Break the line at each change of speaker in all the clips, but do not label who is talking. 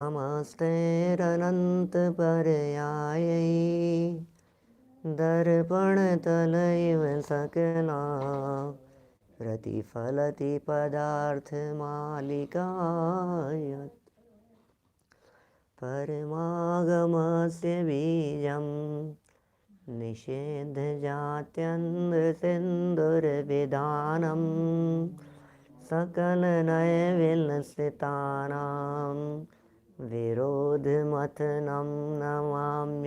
नमस्तेरनन्तपर्यायै दर्पणतलैव सकला प्रतिफलति पदार्थमालिकाय परमागमस्य बीजं निषेधजात्यन्धसिन्दुर्विधानं सकलनयविलसितानां विरोधमथनं नमाम्यनेकान्तम्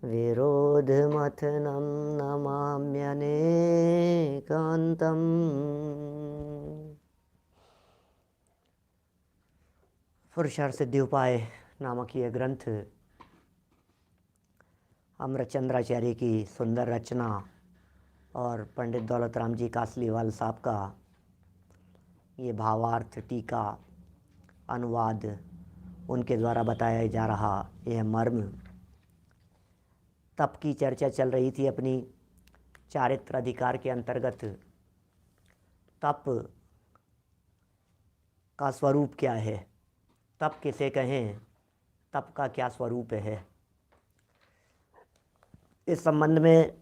विरोधमथनं नमाम्यनेकान्तम्। पुरुषार्थ सिद्धि उपाय नामक यह ग्रंथ अमृतचंद्राचार्य की सुंदर रचना और पंडित दौलत राम जी कासलीवाल साहब का ये भावार्थ टीका अनुवाद उनके द्वारा बताया जा रहा यह मर्म। तप की चर्चा चल रही थी अपनी चारित्र अधिकार के अंतर्गत। तप का स्वरूप क्या है, तप किसे कहें, तप का क्या स्वरूप है, इस संबंध में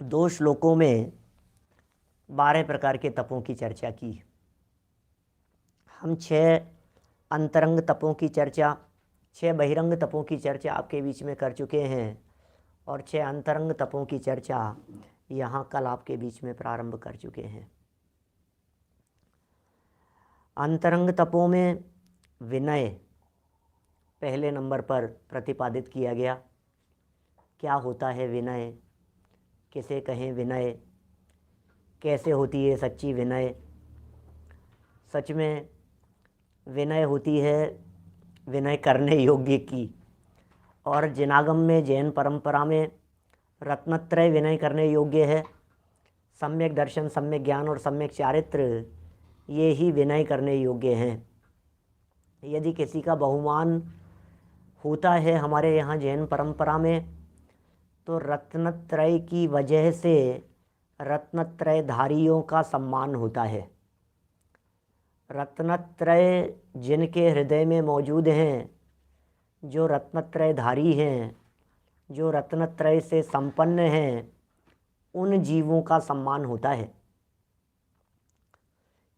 2 श्लोकों में 12 प्रकार के तपों की चर्चा की। हम 6 अंतरंग तपों की चर्चा, 6 बहिरंग तपों की चर्चा आपके बीच में कर चुके हैं और 6 अंतरंग तपों की चर्चा यहाँ कल आपके बीच में प्रारंभ कर चुके हैं। अंतरंग तपों में विनय पहले नंबर पर प्रतिपादित किया गया। क्या होता है विनय, किसे कहें विनय, कैसे होती है सच्ची विनय। सच में विनय होती है विनय करने योग्य की, और जिनागम में जैन परंपरा में रत्नत्रय विनय करने योग्य है। सम्यक दर्शन, सम्यक ज्ञान और सम्यक चारित्र ये ही विनय करने योग्य हैं। यदि किसी का बहुमान होता है हमारे यहाँ जैन परंपरा में, तो रत्नत्रय की वजह से रत्नत्रय धारियों का सम्मान होता है। रत्नत्रय जिनके हृदय में मौजूद हैं, जो रत्नत्रय धारी हैं, जो रत्नत्रय से संपन्न हैं, उन जीवों का सम्मान होता है।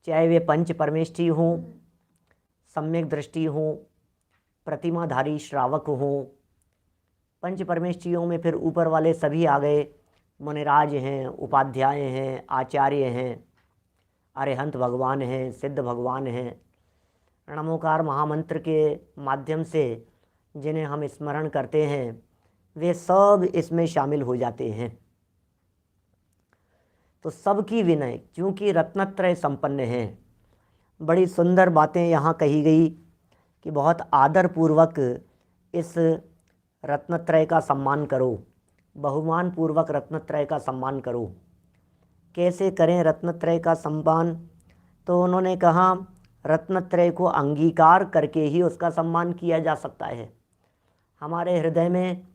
चाहे वे पंच परमेष्ठी हों, सम्यक दृष्टि हों, प्रतिमाधारी श्रावक हों। पंच परमेष्ठियों में फिर ऊपर वाले सभी आ गए, मुनिराज हैं, उपाध्याय हैं, आचार्य हैं, अरिहंत भगवान हैं, सिद्ध भगवान हैं। नमोकार महामंत्र के माध्यम से जिन्हें हम स्मरण करते हैं, वे सब इसमें शामिल हो जाते हैं। तो सबकी विनय क्योंकि रत्नत्रय संपन्न हैं। बड़ी सुंदर बातें यहाँ कही गई कि बहुत आदर पूर्वक इस रत्नत्रय का सम्मान करो, बहुमान पूर्वक रत्नत्रय का सम्मान करो। कैसे करें रत्नत्रय का सम्मान? तो उन्होंने कहा रत्नत्रय को अंगीकार करके ही उसका सम्मान किया जा सकता है। हमारे हृदय में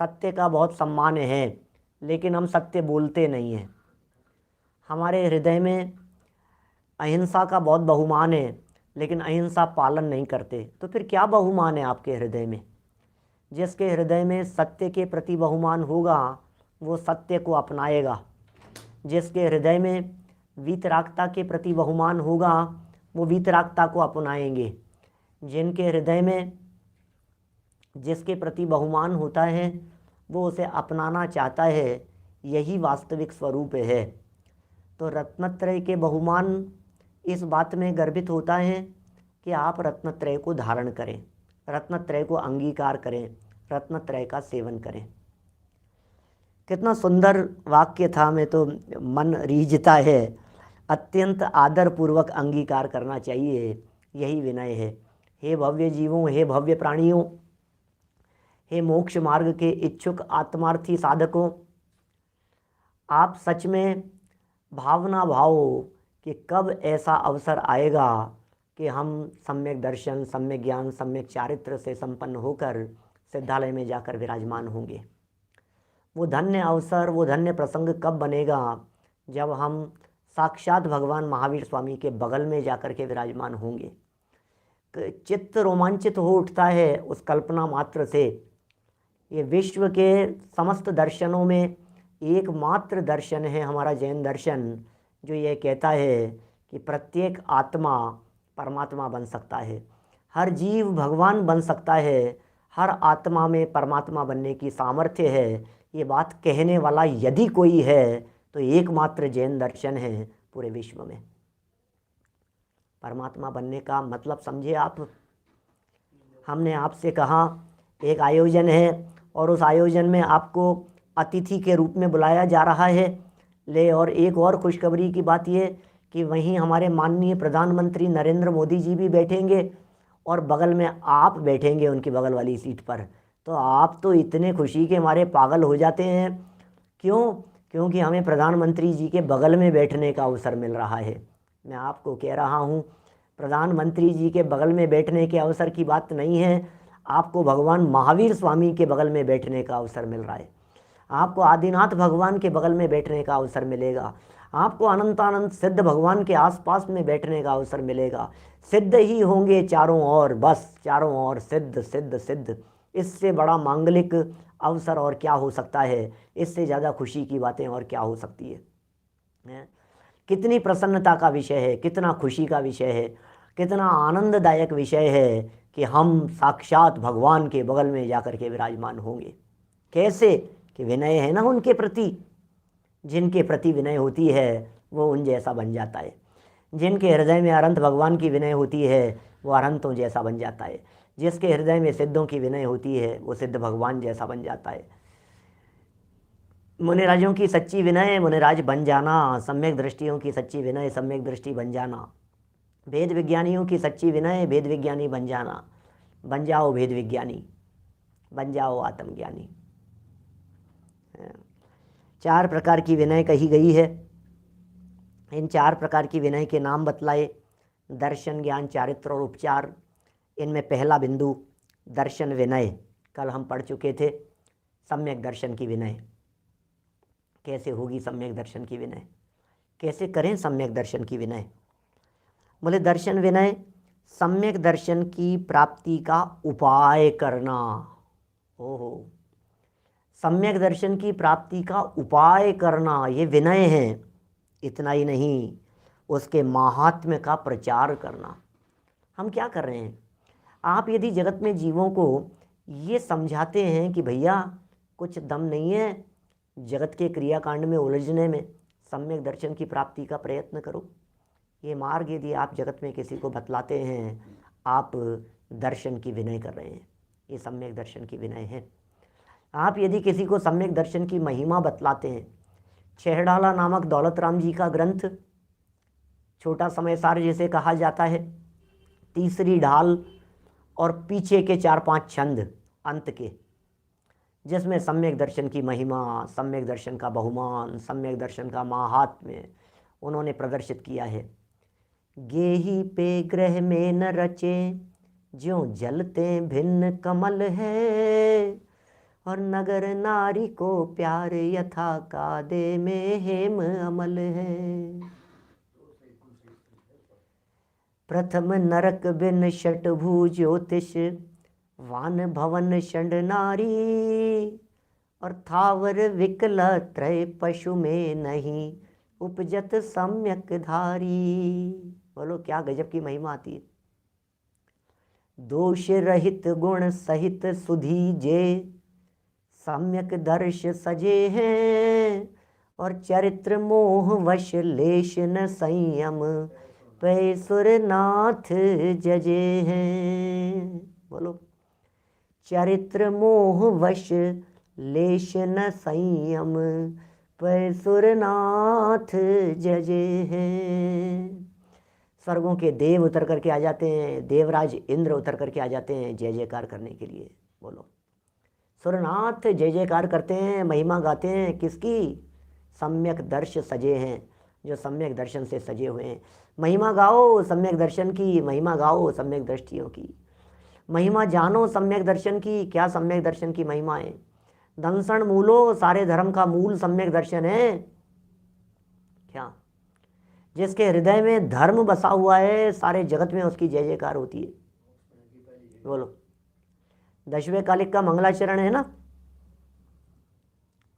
सत्य का बहुत सम्मान है, लेकिन हम सत्य बोलते नहीं हैं। हमारे हृदय में अहिंसा का बहुत बहुमान है, लेकिन अहिंसा पालन नहीं करते। तो फिर क्या बहुमान है आपके हृदय में? जिसके हृदय में सत्य के प्रति बहुमान होगा वो सत्य को अपनाएगा। जिसके हृदय में वीतरागता के प्रति बहुमान होगा वो वीतरागता को अपनाएंगे। जिनके हृदय में जिसके प्रति बहुमान होता है वो उसे अपनाना चाहता है। यही वास्तविक स्वरूप है। तो रत्नत्रय के बहुमान इस बात में गर्भित होता है कि आप रत्नत्रय को धारण करें, रत्नत्रय को अंगीकार करें, रत्नत्रय का सेवन करें। कितना सुंदर वाक्य था, मैं तो मन रीझता है। अत्यंत आदरपूर्वक अंगीकार करना चाहिए, यही विनय है। हे भव्य जीवों, हे भव्य प्राणियों, हे मोक्ष मार्ग के इच्छुक आत्मार्थी साधकों, आप सच में भावना भावो कि कब ऐसा अवसर आएगा कि हम सम्यक दर्शन, सम्यक ज्ञान, सम्यक चारित्र से संपन्न होकर सिद्धालय में जाकर विराजमान होंगे। वो धन्य अवसर, वो धन्य प्रसंग कब बनेगा? जब हम साक्षात भगवान महावीर स्वामी के बगल में जाकर के विराजमान होंगे। चित्त रोमांचित हो उठता है उस कल्पना मात्र से। ये विश्व के समस्त दर्शनों में एकमात्र दर्शन है हमारा जैन दर्शन, जो ये कहता है कि प्रत्येक आत्मा परमात्मा बन सकता है, हर जीव भगवान बन सकता है, हर आत्मा में परमात्मा बनने की सामर्थ्य है। ये बात कहने वाला यदि कोई है तो एकमात्र जैन दर्शन है पूरे विश्व में। परमात्मा बनने का मतलब समझे आप। हमने आपसे कहा एक आयोजन है और उस आयोजन में आपको अतिथि के रूप में बुलाया जा रहा है। और एक और खुशखबरी की बात ये कि वहीं हमारे माननीय प्रधानमंत्री नरेंद्र मोदी जी भी बैठेंगे और बगल में आप बैठेंगे उनकी बगल वाली सीट पर। तो आप तो इतने खुशी के मारे पागल हो जाते हैं। क्यों? क्योंकि हमें प्रधानमंत्री जी के बगल में बैठने का अवसर मिल रहा है। मैं आपको कह रहा हूँ, प्रधानमंत्री जी के बगल में बैठने के अवसर की बात नहीं है, आपको भगवान महावीर स्वामी के बगल में बैठने का अवसर मिल रहा है। आपको आदिनाथ भगवान के बगल में बैठने का अवसर मिलेगा। आपको अनंतानंद सिद्ध भगवान के आसपास में बैठने का अवसर मिलेगा। सिद्ध ही होंगे चारों ओर, बस चारों ओर सिद्ध सिद्ध सिद्ध। इससे बड़ा मांगलिक अवसर और क्या हो सकता है? इससे ज़्यादा खुशी की बातें और क्या हो सकती है? कितनी प्रसन्नता का विषय है, कितना खुशी का विषय है, कितना आनंददायक विषय है कि हम साक्षात भगवान के बगल में जाकर के विराजमान होंगे। कैसे? कि विनय है ना उनके प्रति। जिनके प्रति विनय होती है वो उन जैसा बन जाता है। जिनके हृदय में अनंत भगवान की विनय होती है वो अनंतों जैसा बन जाता है। जिसके हृदय में सिद्धों की विनय होती है वो सिद्ध भगवान जैसा बन जाता है। मुनिराजों की सच्ची विनय मुनिराज बन जाना, सम्यक दृष्टियों की सच्ची विनय सम्यक दृष्टि बन जाना, वेद विज्ञानियों की सच्ची विनय वेद विज्ञानी बन जाना। बन जाओ वेद विज्ञानी, बन जाओ आत्मज्ञानी। 4 प्रकार की विनय कही गई है। इन 4 प्रकार की विनय के नाम बतलाए, दर्शन, ज्ञान, चारित्र और उपचार। इनमें पहला बिंदु दर्शन विनय, कल हम पढ़ चुके थे। सम्यक दर्शन की विनय कैसे होगी? सम्यक दर्शन की विनय कैसे करें? सम्यक दर्शन की विनय बोले दर्शन विनय सम्यक दर्शन की प्राप्ति का उपाय करना। ओहो, सम्यक दर्शन की प्राप्ति का उपाय करना ये विनय है। इतना ही नहीं, उसके माहात्म्य का प्रचार करना। हम क्या कर रहे हैं? आप यदि जगत में जीवों को ये समझाते हैं कि भैया कुछ दम नहीं है जगत के क्रियाकांड में उलझने में, सम्यक दर्शन की प्राप्ति का प्रयत्न करो। ये मार्ग यदि आप जगत में किसी को बतलाते हैं, आप दर्शन की विनय कर रहे हैं। ये सम्यक दर्शन की विनय है। आप यदि किसी को सम्यक दर्शन की महिमा बतलाते हैं, छहडाला नामक दौलत राम जी का ग्रंथ, छोटा समय सार जिसे कहा जाता है, तीसरी ढाल और पीछे के 4-5 छंद अंत के, जिसमें सम्यक दर्शन की महिमा, सम्यक दर्शन का बहुमान, सम्यक दर्शन का माहात्म्य उन्होंने प्रदर्शित किया है। गेही पे ग्रह में न रचे, ज्यों जलते भिन्न कमल है, और नगर नारी को प्यार यथा कादे में हेम अमल है। प्रथम नरक बिन षटभु ज्योतिष, वान भवन षंड नारी, और थावर विकल त्रय पशु में नहीं, उपजत सम्यक धारी। बोलो क्या गजब की महिमा आती है। दोष रहित गुण सहित सुधी जे, सम्यक दर्श सजे हैं, और चरित्र मोह वश लेश न संयम, पै सुरनाथ जजे हैं। बोलो चरित्र मोह वश लेश न संयम, पै सुरनाथ जजे हैं। स्वर्गों के देव उतर करके आ जाते हैं, देवराज इंद्र उतर करके आ जाते हैं जय जयकार करने के लिए। बोलो सुरनाथ जय जयकार करते हैं, महिमा गाते हैं। किसकी? सम्यक दर्श सजे हैं, जो सम्यक दर्शन से सजे हुए हैं। महिमा गाओ सम्यक दर्शन की, महिमा गाओ सम्यक दृष्टियों की, महिमा जानो सम्यक दर्शन की। क्या सम्यक दर्शन की महिमा है? दंसण मूलो, सारे धर्म का मूल सम्यक दर्शन है। क्या जिसके हृदय में धर्म बसा हुआ है, सारे जगत में उसकी जय जयकार होती है। बोलो, 10वें कालिक का मंगलाचरण है ना,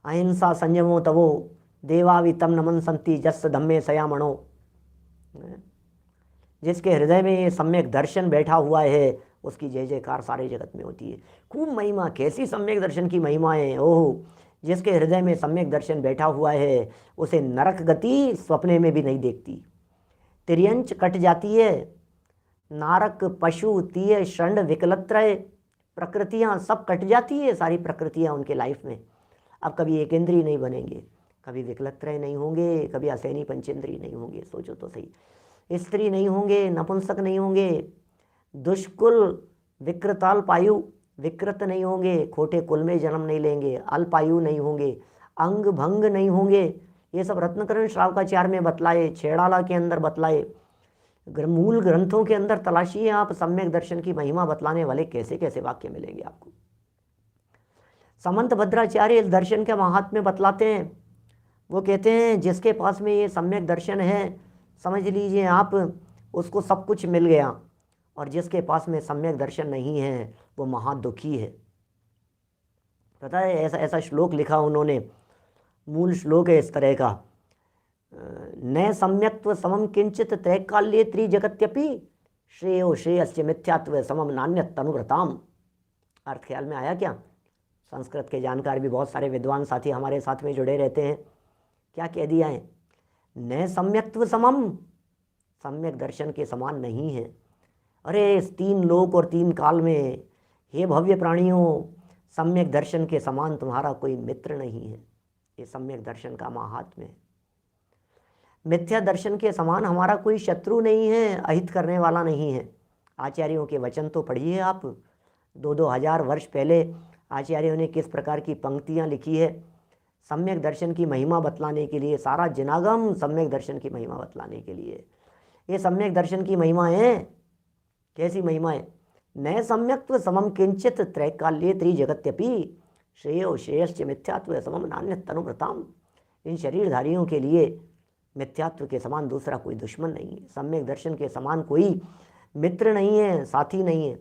अहिंसा संयमो तवो देवावितम नमन संति जस धम्मे सयामणो। जिसके हृदय में ये सम्यक दर्शन बैठा हुआ है, उसकी जय जयकार सारे जगत में होती है। खूब महिमा, कैसी सम्यक दर्शन की महिमा है। ओह, जिसके हृदय में सम्यक दर्शन बैठा हुआ है, उसे नरक गति स्वप्ने में भी नहीं देखती। तिर्यंच कट जाती है, नारक पशु तीय षंड विकलत्रय, प्रकृतियाँ सब कट जाती है, सारी प्रकृतियाँ उनके लाइफ में। अब कभी एक इंद्रिय नहीं बनेंगे, कभी विकलत्रय नहीं होंगे, कभी असैनी पंचेंद्रिय नहीं होंगे। सोचो तो सही, स्त्री नहीं होंगे, नपुंसक नहीं होंगे, दुष्कुल विकृताल्पायु विकृत नहीं होंगे, खोटे कुल में जन्म नहीं लेंगे, अल्पायु नहीं होंगे, अंग भंग नहीं होंगे। ये सब रत्नकरण श्रावकाचार्य में बतलाए, छेड़ाला के अंदर बतलाए, मूल ग्रंथों के अंदर तलाशिए आप, सम्यक दर्शन की महिमा बतलाने वाले कैसे कैसे वाक्य मिलेंगे आपको। समंत भद्राचार्य इस दर्शन के महात्म्य बतलाते हैं। वो कहते हैं जिसके पास में ये सम्यक दर्शन है, समझ लीजिए आप, उसको सब कुछ मिल गया, और जिसके पास में सम्यक दर्शन नहीं है वो महादुखी है। पता है, ऐसा ऐसा श्लोक लिखा उन्होंने, मूल श्लोक है इस तरह का, न सम्यक्त्व समम किंचित त्रैकाल्ये त्रिजगत्यपि श्रेयो श्रेयस्य मिथ्यात्व समम नान्यत तनुभृताम। अर्थ ख्याल में आया क्या? संस्कृत के जानकार भी बहुत सारे विद्वान साथी हमारे साथ में जुड़े रहते हैं। क्या कह दिया है? न सम्यक्त्व समम, सम्यक दर्शन के समान नहीं है। अरे इस 3 लोक और 3 काल में हे भव्य प्राणियों, सम्यक दर्शन के समान तुम्हारा कोई मित्र नहीं है। ये सम्यक दर्शन का महात्म्य है। मिथ्या दर्शन के समान हमारा कोई शत्रु नहीं है, अहित करने वाला नहीं है। आचार्यों के वचन तो पढ़िए आप, 2-2 हजार वर्ष पहले आचार्यों ने किस प्रकार की पंक्तियाँ लिखी है सम्यक दर्शन की महिमा बतलाने के लिए। सारा जिनागम सम्यक दर्शन की महिमा बतलाने के लिए। ये सम्यक दर्शन की महिमा है। कैसी महिमा है? न सम्यक्त्व समम किंचित त्रैकाल्ये त्रिजगत्यपि श्रेयो श्रेयश्च मिथ्यात्व समम नान्यत तनुभृताम। इन शरीरधारियों के लिए मिथ्यात्व के समान दूसरा कोई दुश्मन नहीं है, सम्यक दर्शन के समान कोई मित्र नहीं है, साथी नहीं है।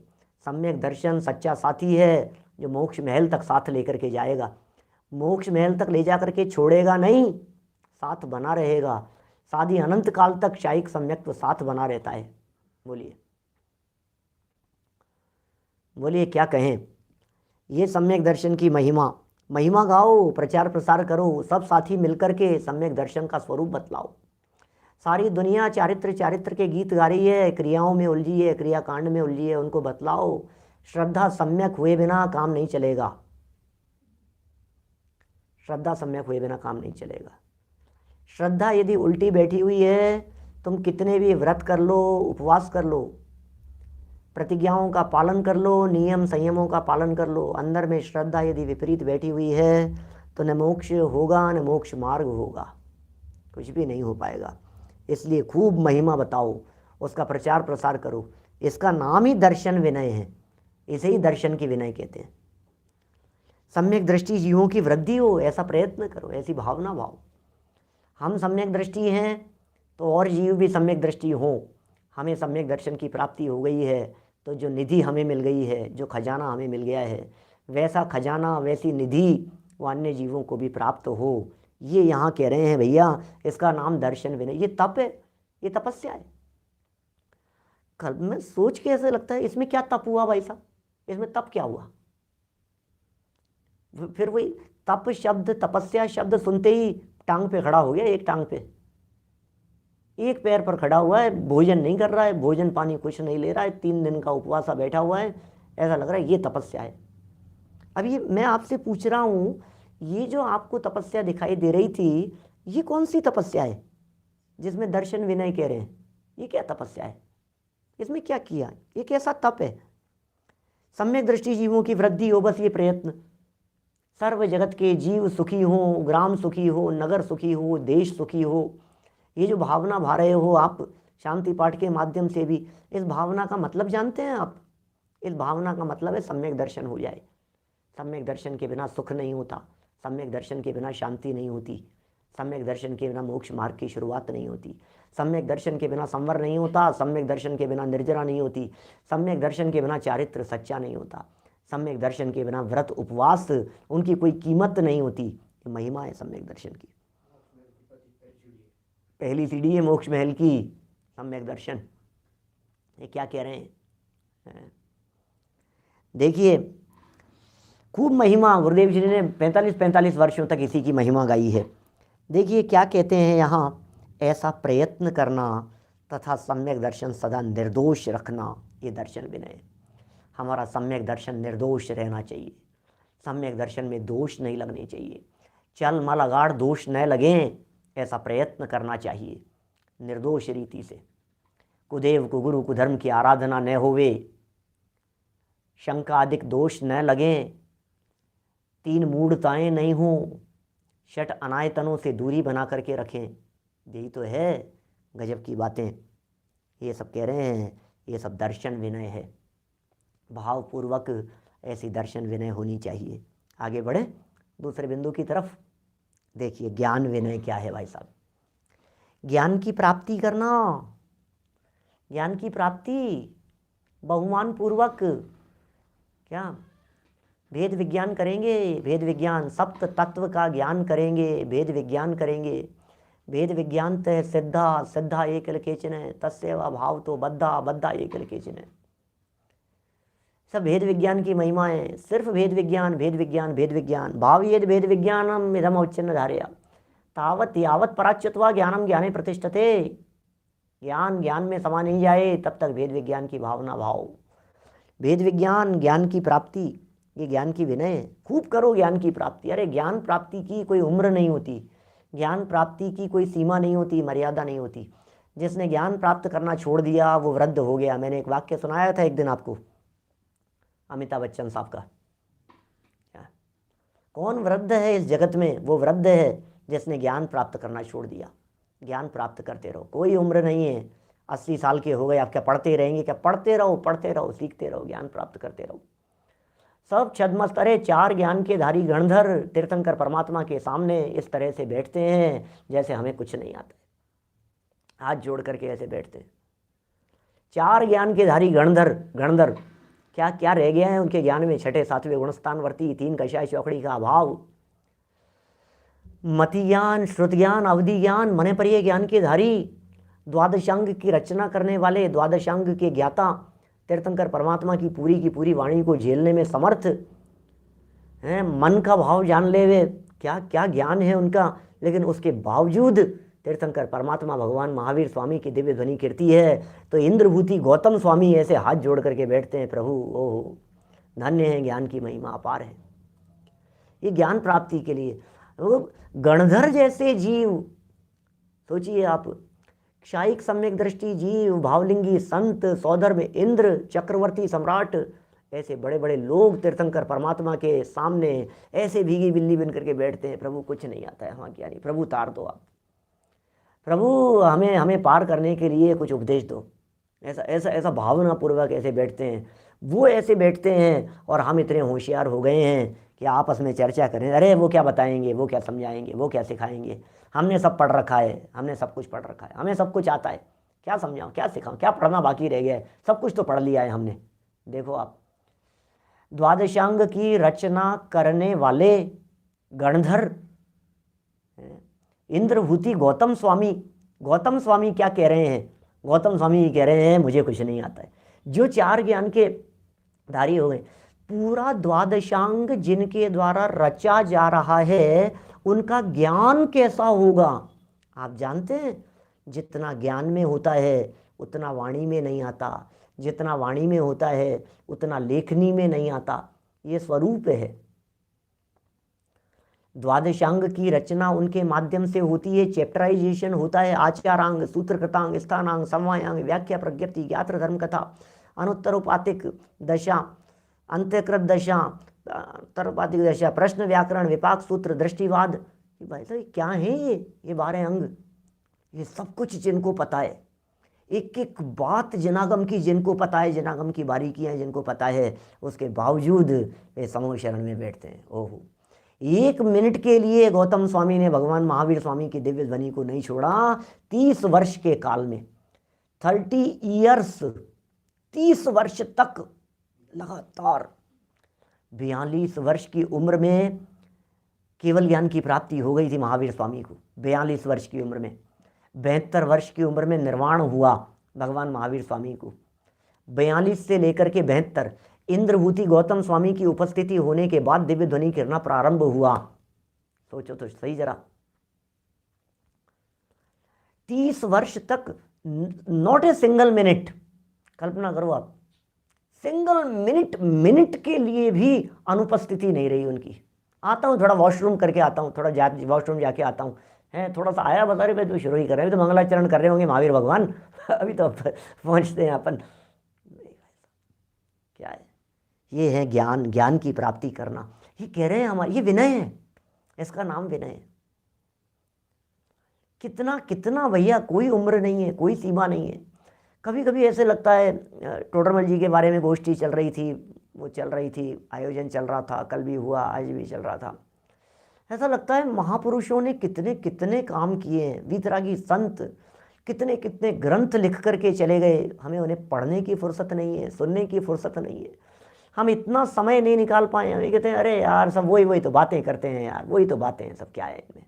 सम्यक दर्शन सच्चा साथी है जो मोक्ष महल तक साथ लेकर के जाएगा। मोक्ष महल तक ले जा करके छोड़ेगा नहीं, साथ बना रहेगा। साधी अनंत काल तक शायिक सम्यक्त्व साथ बना रहता है। बोलिए बोलिए क्या कहें? ये सम्यक दर्शन की महिमा, महिमा गाओ, प्रचार प्रसार करो, सब साथी मिलकर के सम्यक दर्शन का स्वरूप बतलाओ। सारी दुनिया चारित्र के गीत गा रही है, क्रियाओं में उलझी है, क्रियाकांड में उलझी है, उनको बतलाओ। श्रद्धा सम्यक हुए बिना काम नहीं चलेगा। श्रद्धा सम्यक हुए बिना काम नहीं चलेगा। श्रद्धा यदि उल्टी बैठी हुई है, तुम कितने भी व्रत कर लो, उपवास कर लो, प्रतिज्ञाओं का पालन कर लो, नियम संयमों का पालन कर लो, अंदर में श्रद्धा यदि विपरीत बैठी हुई है तो न मोक्ष होगा न मोक्ष मार्ग होगा, कुछ भी नहीं हो पाएगा। इसलिए खूब महिमा बताओ, उसका प्रचार प्रसार करो। इसका नाम ही दर्शन विनय है, इसे ही दर्शन की विनय कहते हैं। सम्यक दृष्टि जीवों की वृद्धि हो, ऐसा प्रयत्न करो, ऐसी भावना भाव। हम सम्यक दृष्टि हैं तो और जीव भी सम्यक दृष्टि हो। हमें सम्यक दर्शन की प्राप्ति हो गई है तो जो निधि हमें मिल गई है, जो खजाना हमें मिल गया है, वैसा खजाना वैसी निधि वो अन्य जीवों को भी प्राप्त हो। ये यहाँ कह रहे हैं भैया, इसका नाम दर्शन विनय। ये तप है, ये तपस्या है। कल में सोच के ऐसे लगता है इसमें क्या तप हुआ भाई साहब, इसमें तप क्या हुआ? फिर वही तप शब्द, तपस्या शब्द सुनते ही टांग पे खड़ा हो गया। एक टांग पे, एक पैर पर खड़ा हुआ है, भोजन नहीं कर रहा है, भोजन पानी कुछ नहीं ले रहा है, 3 दिन का उपवासा बैठा हुआ है, ऐसा लग रहा है ये तपस्या है। अब ये मैं आपसे पूछ रहा हूँ, ये जो आपको तपस्या दिखाई दे रही थी, ये कौन सी तपस्या है जिसमें दर्शन विनय कह रहे हैं? ये क्या तपस्या है? इसमें क्या किया? ये कैसा तप है? सम्यक दृष्टि जीवों की वृद्धि हो, बस ये प्रयत्न। सर्व जगत के जीव सुखी हो, ग्राम सुखी हो, नगर सुखी हो, देश सुखी हो, ये जो भावना भा रहे हो आप शांति पाठ के माध्यम से भी, इस भावना का मतलब जानते हैं आप? इस भावना का मतलब है सम्यक दर्शन हो जाए। सम्यक दर्शन के बिना सुख नहीं होता, सम्यक दर्शन के बिना शांति नहीं होती, सम्यक दर्शन के बिना मोक्ष मार्ग की शुरुआत नहीं होती। सम्यक दर्शन के बिना संवर नहीं होता। सम्यक दर्शन के बिना निर्जरा नहीं होती। सम्यक दर्शन के बिना चारित्र सच्चा नहीं होता। सम्यक दर्शन के बिना व्रत उपवास उनकी कोई कीमत नहीं होती। ये महिमा है सम्यक दर्शन की। पहली सीढ़ी है मोक्ष महल की, सम्यक दर्शन। ये क्या कह रहे हैं, देखिए खूब महिमा गुरुदेव जी ने 45 वर्षों तक इसी की महिमा गाई है। देखिए क्या कहते हैं यहाँ, ऐसा प्रयत्न करना तथा सम्यक दर्शन सदा निर्दोष रखना, ये दर्शन विनय है। हमारा सम्यक दर्शन निर्दोष रहना चाहिए। सम्यक दर्शन में दोष नहीं लगने चाहिए। चल मल अगाड़ दोष न लगें, ऐसा प्रयत्न करना चाहिए निर्दोष रीति से। कुदेव कुगुरु कुधर्म की आराधना न होवे, शंका अधिक दोष न लगें, 3 मूढ़ताएं नहीं हों, 6 अनायतनों से दूरी बना करके रखें। यही तो है गजब की बातें ये सब कह रहे हैं। ये सब दर्शन विनय है। भावपूर्वक ऐसी दर्शन विनय होनी चाहिए। आगे बढ़े दूसरे बिंदु की तरफ। देखिए ज्ञान विनय क्या है भाई साहब। ज्ञान की प्राप्ति करना, ज्ञान की प्राप्ति बहुमान पूर्वक, क्या भेद विज्ञान करेंगे, भेद विज्ञान सप्त तत्व का ज्ञान करेंगे, भेद विज्ञान करेंगे। भेद विज्ञान तय सिद्धा, सिद्धा एकल केचन, तस्यैव अभाव तो बद्धा, बद्धा एकल केचन। सब भेद विज्ञान की महिमा है। सिर्फ भेद विज्ञान, भेद विज्ञान, भेद विज्ञान। भावयेद भेद विज्ञानम इदम औच्चन्न धारया तावत यावत पराच्युत्वा ज्ञानम ज्ञाने प्रतिष्ठते। ज्ञान ज्ञान में समा नहीं जाए तब तक भेद विज्ञान की भावना भाव। भेद विज्ञान ज्ञान की प्राप्ति, ये ज्ञान की विनय। खूब करो ज्ञान की प्राप्ति। अरे ज्ञान प्राप्ति की कोई उम्र नहीं होती, ज्ञान प्राप्ति की कोई सीमा नहीं होती, मर्यादा नहीं होती। जिसने ज्ञान प्राप्त करना छोड़ दिया वो वृद्ध हो गया। मैंने एक वाक्य सुनाया था एक दिन आपको, अमिताभ बच्चन साहब का। कौन वृद्ध है इस जगत में? वो वृद्ध है जिसने ज्ञान प्राप्त करना छोड़ दिया। ज्ञान प्राप्त करते रहो, कोई उम्र नहीं है। 80 साल के हो गए, आप क्या पढ़ते रहेंगे? क्या पढ़ते रहो, पढ़ते रहो, सीखते रहो, ज्ञान प्राप्त करते रहो। सब छद्मस्त, अरे 4 ज्ञान के धारी गणधर तीर्थंकर परमात्मा के सामने इस तरह से बैठते हैं जैसे हमें कुछ नहीं आता है। हाथ जोड़ करके ऐसे बैठते हैं। 4 ज्ञान के धारी गणधर, गणधर क्या क्या रह गया है उनके ज्ञान में? 6, 7वें गुणस्थानवर्ती, 3 कषाय चौकड़ी का अभाव। मति ज्ञान, श्रुत ज्ञान, अवधि ज्ञान, मने परिय ज्ञान के धारी, द्वादशांग की रचना करने वाले, द्वादशांग के ज्ञाता तीर्थंकर परमात्मा की पूरी वाणी को झेलने में समर्थ हैं। मन का भाव जान ले वे, क्या क्या ज्ञान है उनका। लेकिन उसके बावजूद तीर्थंकर परमात्मा भगवान महावीर स्वामी की दिव्य ध्वनि कीर्ति है तो इंद्रभूति गौतम स्वामी ऐसे हाथ जोड़ करके बैठते हैं, प्रभु ओह धन्य है, ज्ञान की महिमा अपार है। ये ज्ञान प्राप्ति के लिए वो गणधर जैसे जीव, सोचिए आप, क्षायिक सम्यक दृष्टि जीव, भावलिंगी संत, सौधर्म इंद्र, चक्रवर्ती सम्राट, ऐसे बड़े बड़े लोग तीर्थंकर परमात्मा के सामने ऐसे भीगी बिल्ली बन करके बैठते हैं। प्रभु कुछ नहीं आता है हमारे ज्ञानी, प्रभु तार दो आप, प्रभु हमें पार करने के लिए कुछ उपदेश दो। ऐसा ऐसा ऐसा भावना पूर्वक ऐसे बैठते हैं। वो ऐसे बैठते हैं और हम इतने होशियार हो गए हैं कि आपस में चर्चा करें, अरे वो क्या बताएंगे, वो क्या समझाएंगे, वो क्या सिखाएंगे। हमने सब पढ़ रखा है, हमने सब कुछ पढ़ रखा है, हमें सब कुछ आता है, क्या समझाऊं, क्या सिखाऊं, क्या पढ़ना बाकी रह गया है, सब कुछ तो पढ़ लिया है हमने। देखो आप, द्वादशांग की रचना करने वाले गणधर इंद्रभूति गौतम स्वामी, गौतम स्वामी क्या कह रहे हैं? गौतम स्वामी कह रहे हैं मुझे कुछ नहीं आता है। जो 4 ज्ञान के धारी हो गए, पूरा द्वादशांग जिनके द्वारा रचा जा रहा है उनका ज्ञान कैसा होगा? आप जानते हैं जितना ज्ञान में होता है उतना वाणी में नहीं आता, जितना वाणी में होता है उतना लेखनी में नहीं आता। ये स्वरूप है। द्वादशांग की रचना उनके माध्यम से होती है, चैप्टराइजेशन होता है, आचारांग, सूत्रकृतांग, स्थानांग, समवायांग, व्याख्या, प्रज्ञप्ति, ज्ञात्र धर्म कथा, अनुत्तरोपातिक दशा, अंत्यकृत दशा, तरोपातिक दशा, प्रश्न, व्याकरण, विपाक, सूत्र, दृष्टिवाद। भाई साहब क्या है ये 12 अंग? ये सब कुछ जिनको पता है, एक एक बात जनागम की जिनको पता है, जनागम की बारीकियां जिनको पता है, उसके बावजूद वे समूह शरण में बैठते हैं। ओहो, 1 मिनट के लिए गौतम स्वामी ने भगवान महावीर स्वामी की दिव्य ध्वनि को नहीं छोड़ा। 30 वर्ष के काल में 30 ईयर्स, 30 वर्ष तक लगातार 42 वर्ष की उम्र में केवल ज्ञान की प्राप्ति हो गई थी महावीर स्वामी को। 42 वर्ष की उम्र में, 72 वर्ष की उम्र में निर्वाण हुआ भगवान महावीर स्वामी को। 42 से लेकर के 72 इंद्रभूति गौतम स्वामी की उपस्थिति होने के बाद दिव्य ध्वनि गिरना प्रारंभ हुआ। सोचो तो सही जरा, 30 वर्ष तक नॉट ए सिंगल मिनट, कल्पना करो आप, सिंगल मिनट के लिए भी अनुपस्थिति नहीं रही उनकी। आता हूँ थोड़ा वॉशरूम करके आता हूँ, थोड़ा वॉशरूम जाके आता हूँ, हैं थोड़ा सा आया, बता रहे भाई तो शुरू ही कर रहे हैं, तो मंगलाचरण कर रहे होंगे महावीर भगवान अभी तो पहुँचते हैं अपन। क्या है ये? है ज्ञान, ज्ञान की प्राप्ति करना। ये कह रहे हैं हमारे, ये विनय है, इसका नाम विनय है। कितना कितना भैया, कोई उम्र नहीं है, कोई सीमा नहीं है। कभी कभी ऐसे लगता है, टोडरमल जी के बारे में गोष्ठी चल रही थी, वो चल रही थी, आयोजन चल रहा था, कल भी हुआ, आज भी चल रहा था। ऐसा लगता है महापुरुषों ने कितने कितने काम किए हैं, वीतरागी संत कितने कितने ग्रंथ लिख करके चले गए, हमें उन्हें पढ़ने की फुर्सत नहीं है, सुनने की फुर्सत नहीं है, हम इतना समय नहीं निकाल पाए। हम कहते हैं अरे यार सब वही तो बातें करते हैं यार, वही तो बातें हैं, सब क्या है इनमें,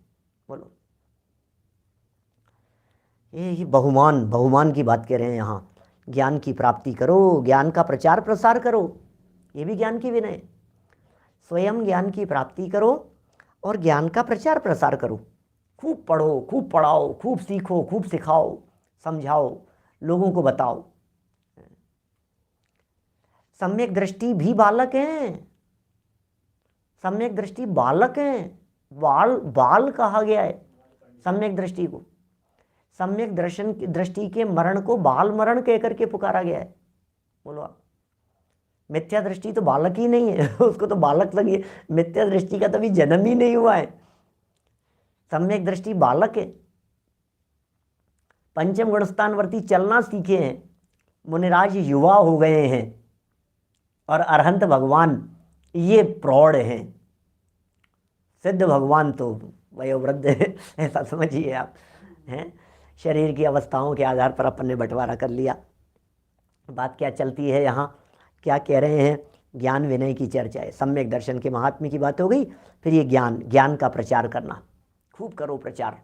बोलो। ये बहुमान की बात कह रहे हैं यहाँ। ज्ञान की प्राप्ति करो, ज्ञान का प्रचार प्रसार करो, ये भी ज्ञान की विनय। स्वयं ज्ञान की प्राप्ति करो और ज्ञान का प्रचार प्रसार करो। खूब पढ़ो, खूब पढ़ाओ, खूब सीखो, खूब सिखाओ, समझाओ, लोगों को बताओ। सम्यक दृष्टि भी बालक हैं, सम्यक दृष्टि बालक हैं, बाल कहा गया है सम्यक दृष्टि को। सम्यक दृष्टि के मरण को बाल मरण कह करके पुकारा गया है। बोलो आप, मिथ्या दृष्टि तो बालक ही नहीं है उसको तो बालक लगी, मिथ्या दृष्टि का तो अभी जन्म ही नहीं हुआ है। सम्यक दृष्टि बालक है। पंचम गुणस्थानवर्ती चलना सीखे हैं, मुनिराज युवा हो गए हैं, और अरहंत भगवान ये प्रौढ़ हैं। सिद्ध भगवान तो वयोवृद्ध है, ऐसा समझिए आप, हैं। शरीर की अवस्थाओं के आधार पर अपन ने बंटवारा कर लिया। बात क्या चलती है यहाँ, क्या कह रहे हैं? ज्ञान विनय की चर्चा है, सम्यक दर्शन के महात्म्य की बात हो गई। फिर ये ज्ञान का प्रचार करना, खूब करो प्रचार।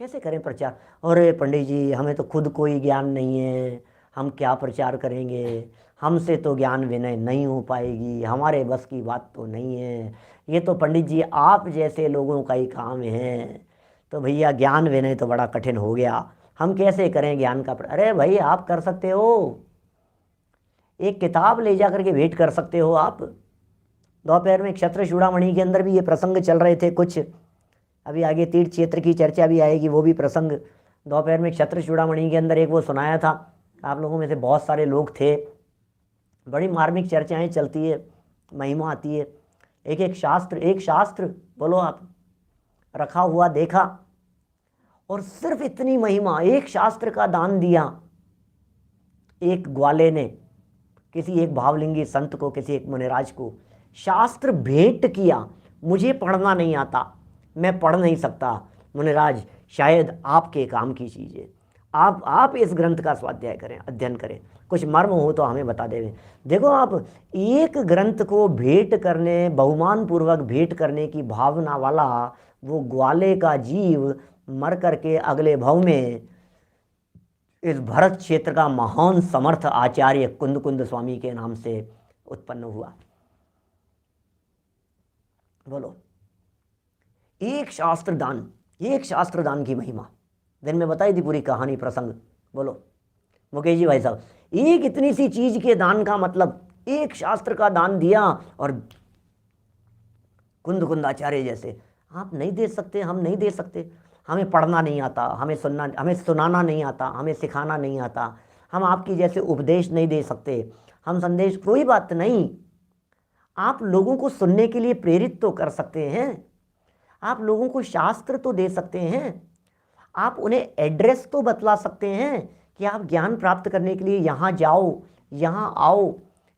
कैसे करें प्रचार? अरे पंडित जी हमें तो खुद कोई ज्ञान नहीं है, हम क्या प्रचार करेंगे, हमसे तो ज्ञान विनय नहीं हो पाएगी, हमारे बस की बात तो नहीं है, ये तो पंडित जी आप जैसे लोगों का ही काम है। तो भैया ज्ञान विनय तो बड़ा कठिन हो गया, हम कैसे करें ज्ञान का? अरे भाई आप कर सकते हो, एक किताब ले जा करके भेंट कर सकते हो आप। दोपहर में क्षत्र चूड़ामणि के अंदर भी ये प्रसंग चल रहे थे कुछ, अभी आगे तीर्थ क्षेत्र की चर्चा भी आएगी, वो भी प्रसंग दोपहर में क्षत्र चूड़ामणि के अंदर एक वो सुनाया था। आप लोगों में से बहुत सारे लोग थे, बड़ी मार्मिक चर्चाएं चलती है, महिमा आती है। एक शास्त्र बोलो आप रखा हुआ देखा, और सिर्फ इतनी महिमा, एक शास्त्र का दान दिया एक ग्वाले ने किसी एक भावलिंगी संत को, किसी एक मुनिराज को शास्त्र भेंट किया। मुझे पढ़ना नहीं आता, मैं पढ़ नहीं सकता, मुनिराज शायद आपके काम की चीज़ है, आप इस ग्रंथ का स्वाध्याय करें, अध्ययन करें, कुछ मर्म हो तो हमें बता देवें। देखो आप, एक ग्रंथ को भेंट करने, बहुमान पूर्वक भेंट करने की भावना वाला वो ग्वाले का जीव मर करके अगले भव में इस भरत क्षेत्र का महान समर्थ आचार्य कुंद स्वामी के नाम से उत्पन्न हुआ। बोलो, एक शास्त्र दान की महिमा दिन में बताई थी पूरी कहानी प्रसंग। बोलो मुकेश जी भाई साहब, एक इतनी सी चीज के दान का मतलब, एक शास्त्र का दान दिया, और कुंद आचार्य जैसे आप नहीं दे सकते, हम नहीं दे सकते। हमें पढ़ना नहीं आता, हमें सुनाना नहीं आता, हमें सिखाना नहीं आता, हम आपकी जैसे उपदेश नहीं दे सकते, हम संदेश, कोई बात नहीं, आप लोगों को सुनने के लिए प्रेरित तो कर सकते हैं, आप लोगों को शास्त्र तो दे सकते हैं, आप उन्हें एड्रेस तो बतला सकते हैं कि आप ज्ञान प्राप्त करने के लिए यहाँ जाओ, यहाँ आओ,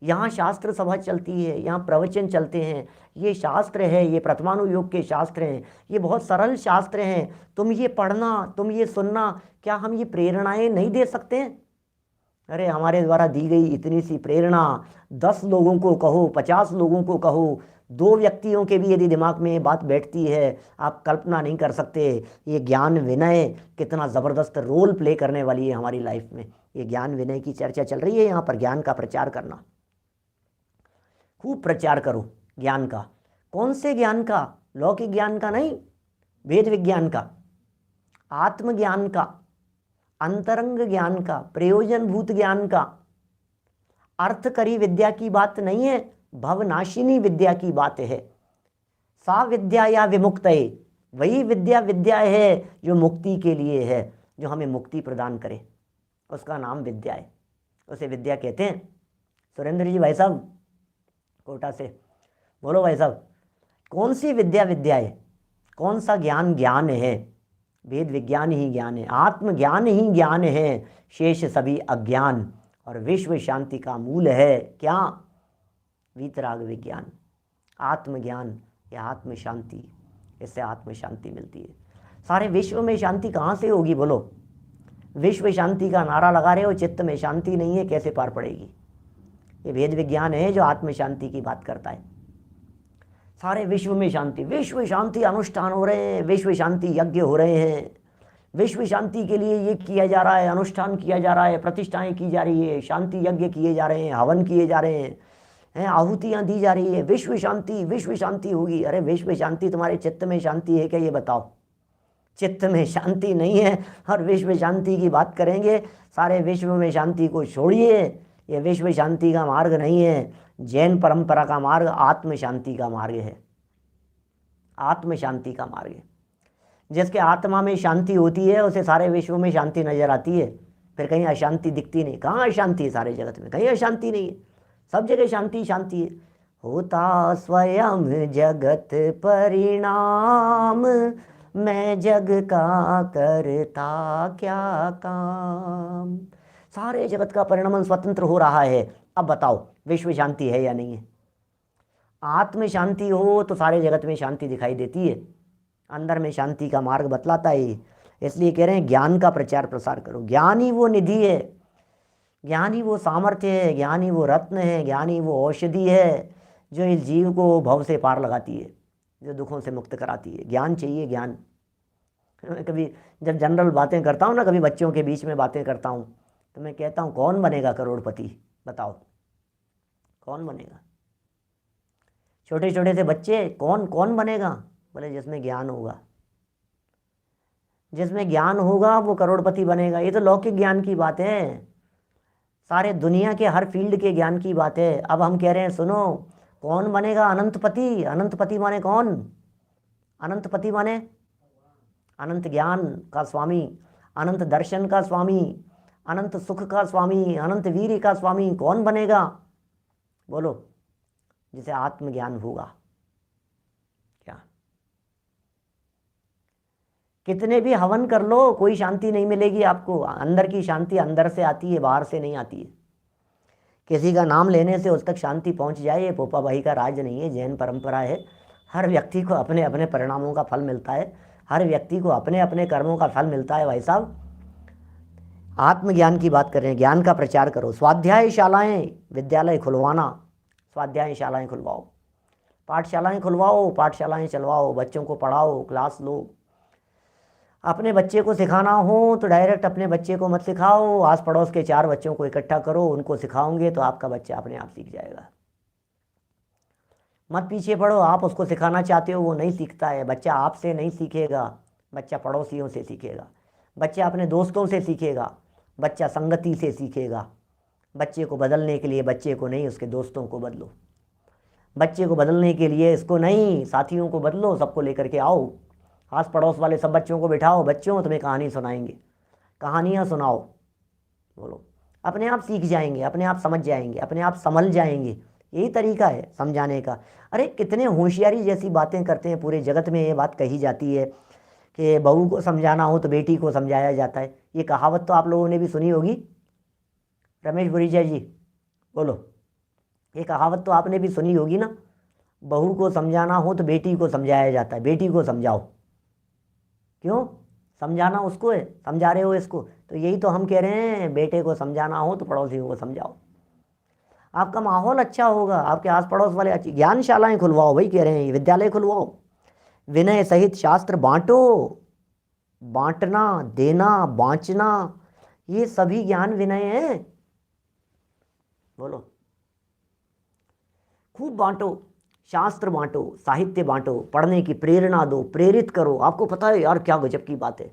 यहाँ शास्त्र सभा चलती है, यहाँ प्रवचन चलते हैं, ये शास्त्र है, ये प्रथमानुयोग के शास्त्र हैं, ये बहुत सरल शास्त्र हैं, तुम ये पढ़ना, तुम ये सुनना। क्या हम ये प्रेरणाएं नहीं दे सकते हैं? अरे हमारे द्वारा दी गई इतनी सी प्रेरणा 10 लोगों को कहो, 50 लोगों को कहो, 2 व्यक्तियों के भी यदि दिमाग में ये बात बैठती है, आप कल्पना नहीं कर सकते ये ज्ञान विनय कितना ज़बरदस्त रोल प्ले करने वाली है हमारी लाइफ में। ये ज्ञान विनय की चर्चा चल रही है यहाँ पर। ज्ञान का प्रचार करना, खूब प्रचार करो ज्ञान का। कौन से ज्ञान का? लौकिक ज्ञान का नहीं, वेद विज्ञान का, आत्मज्ञान का, अंतरंग ज्ञान का, प्रयोजनभूत ज्ञान का। अर्थकरी विद्या की बात नहीं है, भवनाशिनी विद्या की बात है। सा विद्या या विमुक्त है, वही विद्या है जो मुक्ति के लिए है, जो हमें मुक्ति प्रदान करे, उसका नाम विद्या है, उसे विद्या कहते हैं। सुरेंद्र जी भाई साहब कोटा से, बोलो भाई साहब, कौन सी विद्या है? कौन सा ज्ञान ज्ञान है? वेद विज्ञान ही ज्ञान है, आत्मज्ञान ही ज्ञान है, शेष सभी अज्ञान। और विश्व शांति का मूल है क्या? वीतराग विज्ञान, आत्मज्ञान या आत्म शांति। इससे आत्म शांति मिलती है। सारे विश्व में शांति कहाँ से होगी? बोलो, विश्व शांति का नारा लगा रहे हो, चित्त में शांति नहीं है, कैसे पार पड़ेगी? ये वेद विज्ञान है जो आत्म शांति की बात करता है। सारे विश्व में शांति, विश्व शांति अनुष्ठान हो रहे हैं, विश्व शांति यज्ञ हो रहे हैं, विश्व शांति के लिए ये किया जा रहा है, अनुष्ठान किया जा रहा है, प्रतिष्ठाएं की जा रही है, शांति यज्ञ किए जा रहे हैं, हवन किए जा रहे हैं, आहुतियाँ दी जा रही है। विश्व शांति होगी। अरे विश्व शांति तुम्हारे चित्त में शांति है क्या? ये बताओ। चित्त में शांति नहीं है और विश्व शांति की बात करेंगे। सारे विश्व में शांति को छोड़िए, ये विश्व शांति का मार्ग नहीं है। जैन परंपरा का मार्ग आत्म शांति का मार्ग है, आत्म शांति का मार्ग है। जिसके आत्मा में शांति होती है उसे सारे विश्व में शांति नजर आती है, फिर कहीं अशांति दिखती नहीं। कहाँ अशांति है? सारे जगत में कहीं अशांति नहीं है, सब जगह शांति शांति है। होता स्वयं जगत परिणाम, मैं जग का करता क्या काम। सारे जगत का परिणाम स्वतंत्र हो रहा है। अब बताओ विश्व शांति है या नहीं है? आत्म शांति हो तो सारे जगत में शांति दिखाई देती है, अंदर में शांति का मार्ग बतलाता है। इसलिए कह रहे हैं ज्ञान का प्रचार प्रसार करो। ज्ञान ही वो निधि है, ज्ञान ही वो सामर्थ्य है, ज्ञान ही वो रत्न है, ज्ञान ही वो औषधि है जो इस जीव को भव से पार लगाती है, जो दुखों से मुक्त कराती है। ज्ञान चाहिए, ज्ञान। कभी जब जनरल बातें करता हूँ ना, कभी बच्चों के बीच में बातें करता हूँ, तो मैं कहता हूँ कौन बनेगा करोड़पति? बताओ कौन बनेगा? छोटे छोटे से बच्चे, कौन बनेगा? बोले जिसमें ज्ञान होगा, जिसमें ज्ञान होगा वो करोड़पति बनेगा। ये तो लौकिक ज्ञान की बात है, सारे दुनिया के हर फील्ड के ज्ञान की बात है। अब हम कह रहे हैं सुनो, कौन बनेगा अनंतपति? अनंतपति माने कौन? अनंतपति माने अनंत ज्ञान का स्वामी, अनंत दर्शन का स्वामी, अनंत सुख का स्वामी, अनंत वीर्य का स्वामी। कौन बनेगा? बोलो, जिसे आत्मज्ञान होगा। क्या कितने भी हवन कर लो, कोई शांति नहीं मिलेगी आपको। अंदर की शांति अंदर से आती है, बाहर से नहीं आती है। किसी का नाम लेने से उस तक शांति पहुंच जाए, ये पोपा भाई का राज नहीं है, जैन परंपरा है। हर व्यक्ति को अपने अपने परिणामों का फल मिलता है, हर व्यक्ति को अपने अपने कर्मों का फल मिलता है। भाई साहब आत्मज्ञान की बात कर रहे हैं, ज्ञान का प्रचार करो। स्वाध्याय शालाएँ, विद्यालय खुलवाना, स्वाध्याय शालाएँ खुलवाओ, पाठशालाएँ खुलवाओ, पाठशालाएँ चलवाओ, बच्चों को पढ़ाओ, क्लास लो। अपने बच्चे को सिखाना हो तो डायरेक्ट अपने बच्चे को मत सिखाओ, आस पड़ोस के 4 बच्चों को इकट्ठा करो, उनको सिखाओगे तो आपका बच्चा अपने आप सीख जाएगा। मत पीछे पड़ो, आप उसको सिखाना चाहते हो, वो नहीं सीखता है। बच्चा आपसे नहीं सीखेगा, बच्चा पड़ोसियों से सीखेगा, बच्चा अपने दोस्तों से सीखेगा, बच्चा संगति से सीखेगा। बच्चे को बदलने के लिए बच्चे को नहीं, उसके दोस्तों को बदलो। बच्चे को बदलने के लिए इसको नहीं, साथियों को बदलो, सबको लेकर के आओ, आस पड़ोस वाले सब बच्चों को बिठाओ। बच्चों तुम्हें कहानी सुनाएंगे, कहानियाँ सुनाओ। बोलो, अपने आप सीख जाएंगे, अपने आप समझ जाएंगे, अपने आप संभल जाएंगे। यही तरीका है समझाने का। अरे कितने होशियारी जैसी बातें करते हैं, पूरे जगत में ये बात कही जाती है कि बहू को समझाना हो तो बेटी को समझाया जाता है। ये कहावत तो आप लोगों ने भी सुनी होगी। रमेश बुरीजा जी बोलो, ये कहावत तो आपने भी सुनी होगी ना, बहू को समझाना हो तो बेटी को समझाया जाता है, बेटी को समझाओ। क्यों? समझाना उसको है, समझा रहे हो इसको। तो यही तो हम कह रहे हैं, बेटे को समझाना हो तो पड़ोसियों को समझाओ। आपका माहौल अच्छा होगा, आपके आस पड़ोस वाले अच्छी ज्ञानशालाएं खुलवाओ, वही कह रहे हैं, विद्यालय खुलवाओ, विनय सहित शास्त्र बांटो। बांटना, देना, बांचना, ये सभी ज्ञान विनय है। बोलो, खूब बांटो, शास्त्र बांटो, साहित्य बांटो, पढ़ने की प्रेरणा दो, प्रेरित करो। आपको पता है यार क्या गजब की बात है,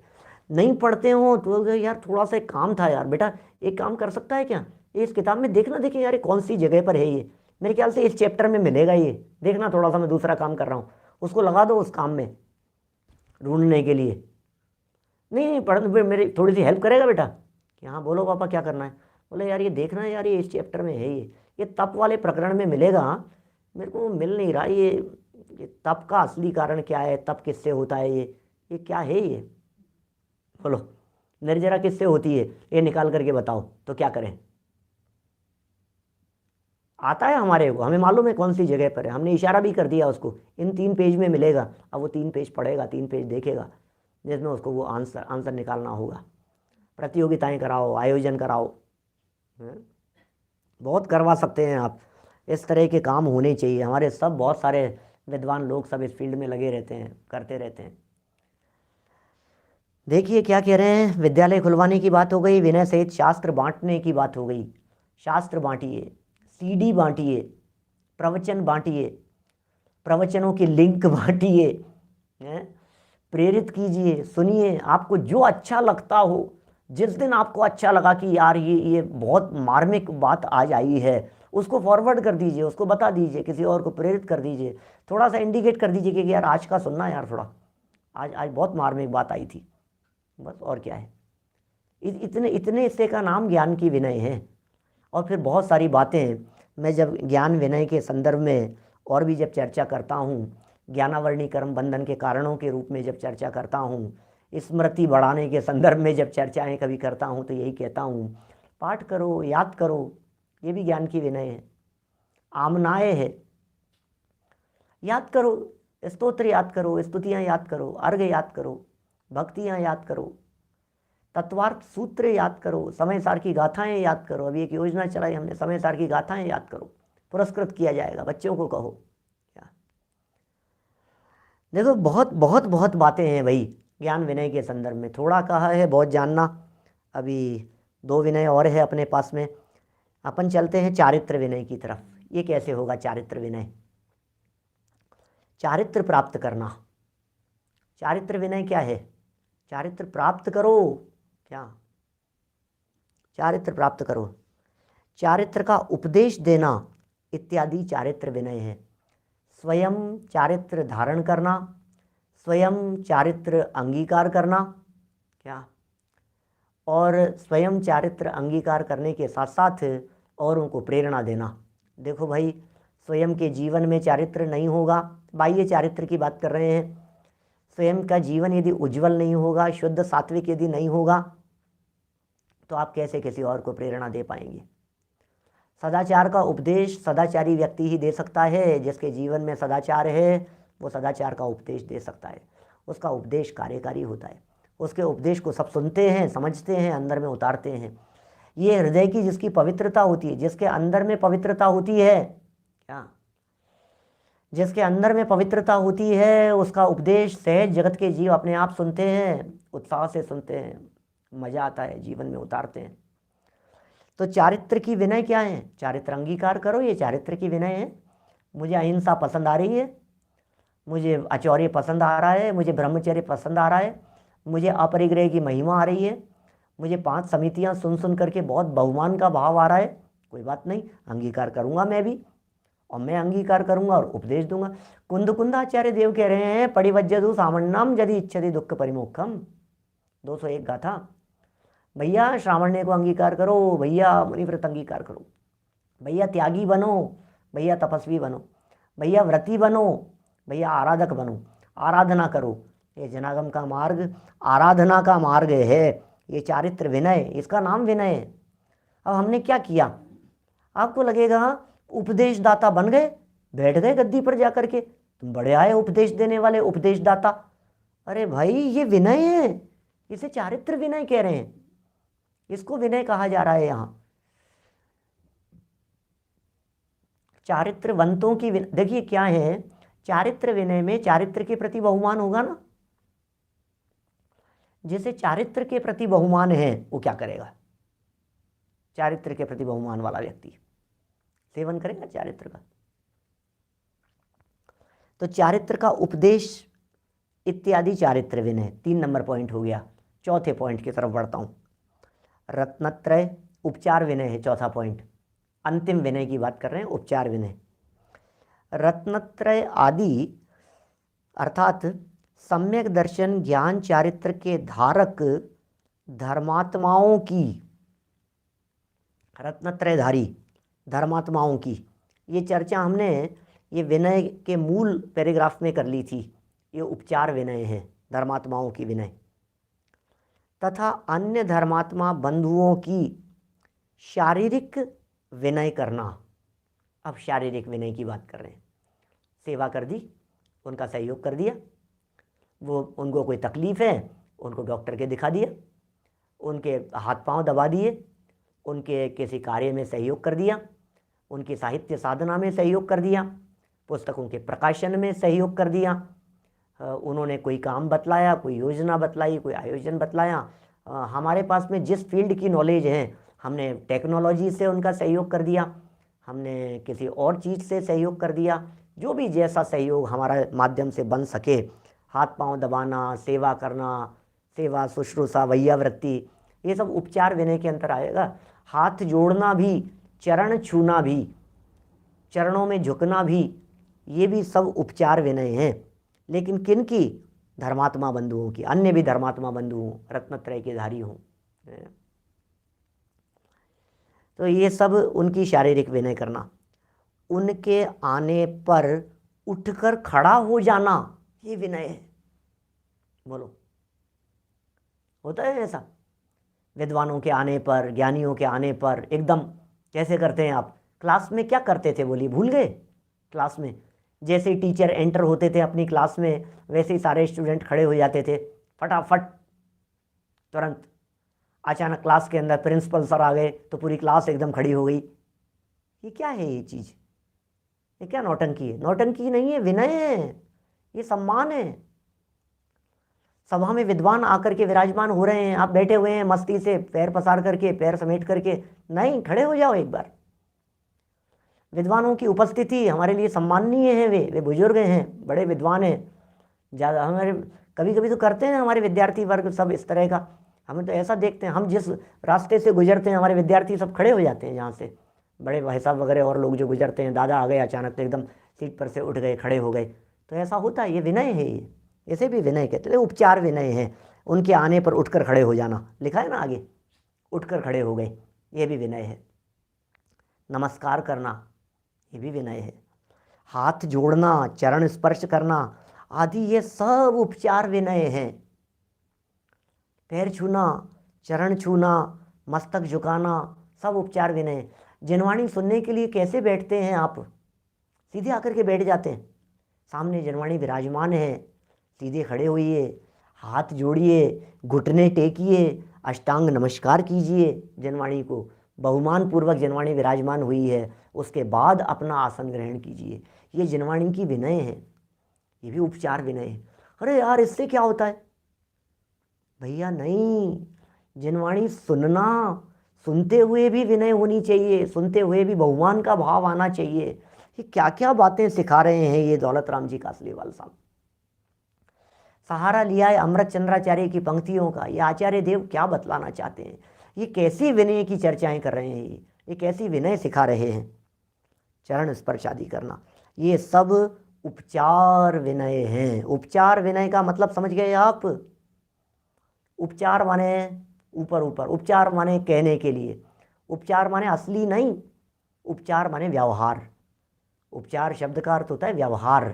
नहीं पढ़ते हो तो यार थोड़ा सा एक काम था यार, बेटा एक काम कर सकता है क्या, ये इस किताब में देखना, देखिए यार ये कौन सी जगह पर है, ये मेरे ख्याल से इस चैप्टर में मिलेगा, ये देखना, थोड़ा सा मैं दूसरा काम कर रहा हूँ, उसको लगा दो उस काम में ढूंढने के लिए। नहीं नहीं पढ़, मेरी थोड़ी सी हेल्प करेगा बेटा? कि हाँ बोलो पापा क्या करना है? बोले यार ये देखना है यार, ये इस चैप्टर में है, ये तप वाले प्रकरण में मिलेगा, मेरे को मिल नहीं रहा ये तप का असली कारण क्या है, तप किससे होता है, ये क्या है ये? बोलो, निर्जरा किससे होती है, ये निकाल करके बताओ, तो क्या करें? आता है हमारे को, हमें मालूम है कौन सी जगह पर है, हमने इशारा भी कर दिया उसको, इन 3 पेज में मिलेगा। अब वो 3 पेज पढ़ेगा, 3 पेज देखेगा, जिसमें उसको वो आंसर निकालना होगा। प्रतियोगिताएं कराओ, आयोजन कराओ, बहुत करवा सकते हैं आप। इस तरह के काम होने चाहिए, हमारे सब बहुत सारे विद्वान लोग सब इस फील्ड में लगे रहते हैं, करते रहते हैं। देखिए क्या कह रहे हैं, विद्यालय खुलवाने की बात हो गई, विनय सहित शास्त्र बांटने की बात हो गई। शास्त्र बांटिए, सीडी बांटिए, प्रवचन बांटिए, प्रवचनों की लिंक बांटिए, प्रेरित कीजिए, सुनिए, आपको जो अच्छा लगता हो। जिस दिन आपको अच्छा लगा कि यार ये बहुत मार्मिक बात आज आई है, उसको फॉरवर्ड कर दीजिए, उसको बता दीजिए, किसी और को प्रेरित कर दीजिए, थोड़ा सा इंडिकेट कर दीजिए कि यार आज का सुनना यार, थोड़ा आज आज बहुत मार्मिक बात आई थी, बस और क्या है। इतने इतने हिस्से का नाम ज्ञान की विनय है। और फिर बहुत सारी बातें मैं जब ज्ञान विनय के संदर्भ में और भी जब चर्चा करता हूँ, ज्ञानावरणी कर्म बंधन के कारणों के रूप में जब चर्चा करता हूँ, स्मृति बढ़ाने के संदर्भ में जब चर्चाएं कभी करता हूँ, तो यही कहता हूँ, पाठ करो, याद करो, ये भी ज्ञान की विनय है। आमनाय है, याद करो, स्तोत्र याद करो, स्तुतियाँ याद करो, अर्घ याद करो, भक्तियाँ याद करो, तत्वार्थ सूत्र याद करो, समय सार की गाथाएं याद करो। अभी एक योजना चलाई हमने, समय सार की गाथाएं याद करो, पुरस्कृत किया जाएगा, बच्चों को कहो। क्या देखो, बहुत बहुत बहुत बातें हैं भाई ज्ञान विनय के संदर्भ में, थोड़ा कहा है बहुत जानना। अभी 2 विनय और है अपने पास में, अपन चलते हैं चारित्र विनय की तरफ। ये कैसे होगा चारित्र विनय? चारित्र प्राप्त करना, चारित्र विनय क्या है? चारित्र प्राप्त करो, क्या चारित्र प्राप्त करो, चारित्र का उपदेश देना इत्यादि चारित्र विनय है। स्वयं चारित्र धारण करना, स्वयं चारित्र अंगीकार करना, क्या, और स्वयं चारित्र अंगीकार करने के साथ साथ औरों को प्रेरणा देना। देखो भाई, स्वयं के जीवन में चारित्र नहीं होगा, बाह्य चारित्र की बात कर रहे हैं, स्वयं का जीवन यदि उज्जवल नहीं होगा, शुद्ध सात्विक यदि नहीं होगा, तो आप कैसे किसी और को प्रेरणा दे पाएंगे? सदाचार का उपदेश सदाचारी व्यक्ति ही दे सकता है, जिसके जीवन में सदाचार है वो सदाचार का उपदेश दे सकता है, उसका उपदेश कार्यकारी होता है, उसके उपदेश को सब सुनते हैं, समझते हैं, अंदर में उतारते हैं। ये हृदय की जिसकी पवित्रता होती है, जिसके अंदर में पवित्रता होती है, क्या, जिसके अंदर में पवित्रता होती है, उसका उपदेश सहज जगत के जीव अपने आप सुनते हैं, उत्साह से सुनते हैं, मजा आता है, जीवन में उतारते हैं। तो चारित्र की विनय क्या है? चारित्र अंगीकार करो, ये चारित्र की विनय है। मुझे अहिंसा पसंद आ रही है, मुझे आचौर्य पसंद आ रहा है, मुझे ब्रह्मचर्य पसंद आ रहा है, मुझे अपरिग्रह की महिमा आ रही है, मुझे 5 समितियां सुन सुन करके बहुत बहुमान का भाव आ रहा है, कोई बात नहीं, अंगीकार करूंगा मैं भी, और मैं अंगीकार करूंगा और उपदेश दूंगा। कुंदकुंदाचार्य देव कह रहे हैं, पड़िवज्जदु सामन्नम यदि इच्छति दुख परिमोक्षम, 201 गाथा। भैया श्रावण्य को अंगीकार करो, भैया मुनिव्रत अंगीकार करो, भैया त्यागी बनो, भैया तपस्वी बनो, भैया व्रती बनो, भैया आराधक बनो, आराधना करो। ये जनागम का मार्ग आराधना का मार्ग है, ये चारित्र विनय, इसका नाम विनय है। अब हमने क्या किया? आपको लगेगा उपदेशदाता बन गए, बैठ गए गद्दी पर जाकर के, तुम बड़े आए उपदेश देने वाले उपदेशदाता। अरे भाई ये विनय है, इसे चारित्र विनय कह रहे हैं, इसको विनय कहा जा रहा है। यहाँ चारित्रवंतों की देखिए क्या है, चारित्र विनय में चारित्र के प्रति बहुमान होगा ना। जैसे चारित्र के प्रति बहुमान है वो क्या करेगा, चारित्र के प्रति बहुमान वाला व्यक्ति सेवन करेगा चारित्र का। तो चारित्र का उपदेश इत्यादि चारित्र विनय 3 नंबर पॉइंट हो गया। चौथे पॉइंट की तरफ बढ़ता हूँ। रत्नत्रय उपचार विनय है चौथा पॉइंट। अंतिम विनय की बात कर रहे हैं, उपचार विनय। रत्नत्रय आदि अर्थात सम्यक दर्शन ज्ञान चारित्र के धारक धर्मात्माओं की, रत्नत्रयधारी धर्मात्माओं की, ये चर्चा हमने ये विनय के मूल पैराग्राफ में कर ली थी। ये उपचार विनय है, धर्मात्माओं की विनय। तथा अन्य धर्मात्मा बंधुओं की शारीरिक विनय करना। अब शारीरिक विनय की बात कर रहे हैं। सेवा कर दी, उनका सहयोग कर दिया, वो उनको कोई तकलीफ़ है उनको डॉक्टर के दिखा दिया, उनके हाथ पांव दबा दिए, उनके किसी कार्य में सहयोग कर दिया, उनकी साहित्य साधना में सहयोग कर दिया, पुस्तकों के प्रकाशन में सहयोग कर दिया, उन्होंने कोई काम बतलाया, कोई योजना बतलाई, कोई आयोजन बतलाया, हमारे पास में जिस फील्ड की नॉलेज है हमने टेक्नोलॉजी से उनका सहयोग कर दिया, हमने किसी और चीज़ से सहयोग कर दिया, जो भी जैसा सहयोग हमारा माध्यम से बन सके, हाथ पांव दबाना, सेवा करना, सेवा शुश्रूषा वैयावृत्ति, ये सब उपचार विनय के अंतर आएगा। हाथ जोड़ना भी, चरण छूना भी, चरणों में झुकना भी, ये भी सब उपचार विनय हैं। लेकिन किन की? धर्मात्मा बंधुओं की, अन्य भी धर्मात्मा बंधु हों, रत्नत्रय के धारी हों, तो ये सब उनकी शारीरिक विनय करना। उनके आने पर उठकर खड़ा हो जाना, ये विनय है। बोलो, होता है ऐसा? विद्वानों के आने पर, ज्ञानियों के आने पर एकदम कैसे करते हैं आप? क्लास में क्या करते थे बोलिए, भूल गए? क्लास में जैसे ही टीचर एंटर होते थे अपनी क्लास में, वैसे ही सारे स्टूडेंट खड़े हो जाते थे फटाफट, तुरंत। अचानक क्लास के अंदर प्रिंसिपल सर आ गए तो पूरी क्लास एकदम खड़ी हो गई। ये क्या है? ये चीज़, ये क्या नौटंकी है? नौटंकी नहीं है, विनय है, ये सम्मान है। सभा में विद्वान आकर के विराजमान हो रहे हैं, आप बैठे हुए हैं मस्ती से पैर पसार करके, पैर समेट करके, नहीं, खड़े हो जाओ एक बार। विद्वानों की उपस्थिति हमारे लिए सम्माननीय है। वे बुजुर्ग हैं, बड़े विद्वान हैं। ज़्यादा हमारे कभी कभी तो करते हैं हमारे विद्यार्थी वर्ग सब इस तरह का, हमें तो ऐसा देखते हैं, हम जिस रास्ते से गुजरते हैं हमारे विद्यार्थी सब खड़े हो जाते हैं, जहाँ से बड़े भाई साहब वगैरह और लोग जो गुजरते हैं, दादा आ गए अचानक तो एकदम सीट पर से उठ गए, खड़े हो गए, तो ऐसा होता है। ये विनय है, ये इसे भी विनय कहते हैं। उपचार विनय है, उनके आने पर उठकर खड़े हो जाना, लिखा है ना आगे, उठकर खड़े हो गए, ये भी विनय है। नमस्कार करना, ये भी विनय है। हाथ जोड़ना, चरण स्पर्श करना आदि, ये सब उपचार विनय हैं। पैर छूना, चरण छूना, मस्तक झुकाना, सब उपचार विनय। जिनवाणी सुनने के लिए कैसे बैठते हैं आप? सीधे आकर के बैठ जाते हैं, सामने जिनवाणी विराजमान है, सीधे खड़े होइए, हाथ जोड़िए, घुटने टेकिए, अष्टांग नमस्कार कीजिए जिनवाणी को, बहुमान पूर्वक जिनवाणी विराजमान हुई है, उसके बाद अपना आसन ग्रहण कीजिए। ये जिनवाणी की विनय है, ये भी उपचार विनय है। अरे यार, इससे क्या होता है? भैया नहीं, जिनवाणी सुनना, सुनते हुए भी विनय होनी चाहिए, सुनते हुए भी बहुमान का भाव आना चाहिए। ये क्या क्या बातें सिखा रहे हैं ये दौलत राम जी कासलीवाल साहब। सहारा लिया है अमृत चंद्राचार्य की पंक्तियों का। ये आचार्य देव क्या बतलाना चाहते हैं? ये कैसी विनय की चर्चाएं कर रहे हैं, ये कैसी विनय सिखा रहे हैं? चरण स्पर्श आदि करना, ये सब उपचार विनय हैं। उपचार विनय का मतलब समझ गए आप? उपचार माने ऊपर ऊपर, उपचार माने कहने के लिए, उपचार माने असली नहीं, उपचार माने व्यवहार। उपचार शब्द का अर्थ होता है व्यवहार।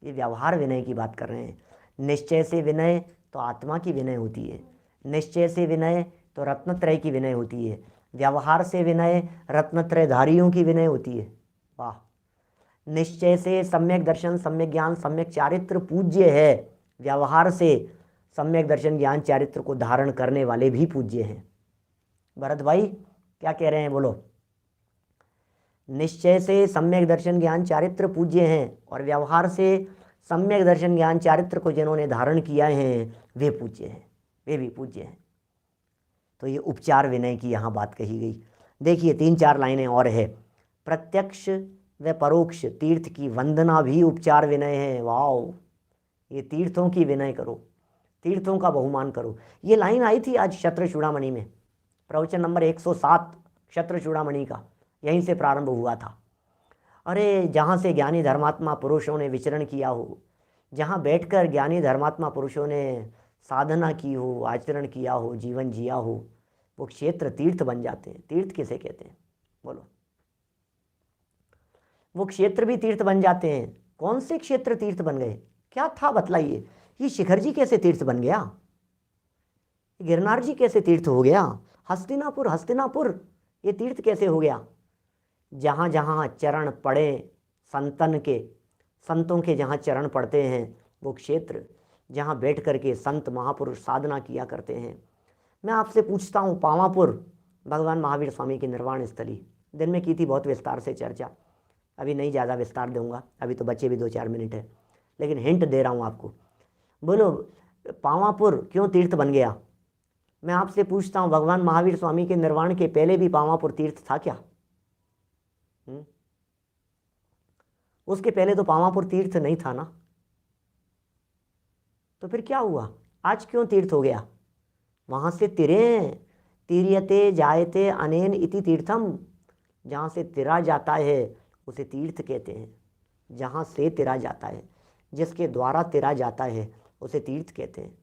ये व्यवहार विनय की बात कर रहे हैं। निश्चय से विनय तो आत्मा की विनय होती है, निश्चय से विनय तो रत्नत्रय की विनय होती है, व्यवहार से विनय रत्नत्रयधारियों की विनय होती है। निश्चय से सम्यक दर्शन, सम्यक ज्ञान, सम्यक चारित्र पूज्य है। व्यवहार से सम्यक दर्शन, ज्ञान, चारित्र को धारण करने वाले भी पूज्य हैं। भरत भाई क्या कह रहे हैं, बोलो। निश्चय से सम्यक दर्शन, ज्ञान, चारित्र पूज्य हैं, और व्यवहार से सम्यक दर्शन, ज्ञान, चारित्र को जिन्होंने धारण किया है वे पूज्य हैं, वे भी पूज्य हैं। तो ये उपचार विनय की यहाँ बात कही गई। देखिए 3-4 लाइनें और है। प्रत्यक्ष व परोक्ष तीर्थ की वंदना भी उपचार विनय है। वाओ, ये तीर्थों की विनय करो, तीर्थों का बहुमान करो। ये लाइन आई थी आज शत्र चूड़ामणि में, प्रवचन नंबर 107 शत्र चूड़ामणि का, यहीं से प्रारंभ हुआ था। अरे जहाँ से ज्ञानी धर्मात्मा पुरुषों ने विचरण किया हो, जहाँ बैठकर ज्ञानी धर्मात्मा पुरुषों ने साधना की हो, आचरण किया हो, जीवन जिया हो, वो क्षेत्र तीर्थ बन जाते हैं। तीर्थ किसे कहते हैं, बोलो। वो क्षेत्र भी तीर्थ बन जाते हैं। कौन से क्षेत्र तीर्थ बन गए, क्या था बतलाइए। ये शिखर जी कैसे तीर्थ बन गया, गिरनार जी कैसे तीर्थ हो गया, हस्तिनापुर ये तीर्थ कैसे हो गया। जहाँ जहाँ चरण पड़े संतों के जहाँ चरण पड़ते हैं वो क्षेत्र, जहाँ बैठ करके संत महापुरुष साधना किया करते हैं। मैं आपसे पूछता हूँ, पावापुर भगवान महावीर स्वामी की निर्वाण स्थली, दिन में की थी बहुत विस्तार से चर्चा, अभी नहीं ज़्यादा विस्तार दूंगा, अभी तो बचे भी 2-4 मिनट है, लेकिन हिंट दे रहा हूँ आपको। बोलो पावापुर क्यों तीर्थ बन गया। मैं आपसे पूछता हूँ, भगवान महावीर स्वामी के निर्वाण के पहले भी पावापुर तीर्थ था क्या? उसके पहले तो पावापुर तीर्थ नहीं था ना। तो फिर क्या हुआ, आज क्यों तीर्थ हो गया? वहाँ से तिर्यते जायते अनेन इति तीर्थम, जहाँ से तिरा जाता है उसे तीर्थ कहते हैं। जहाँ से तिरा जाता है, जिसके द्वारा तिरा जाता है उसे तीर्थ कहते हैं।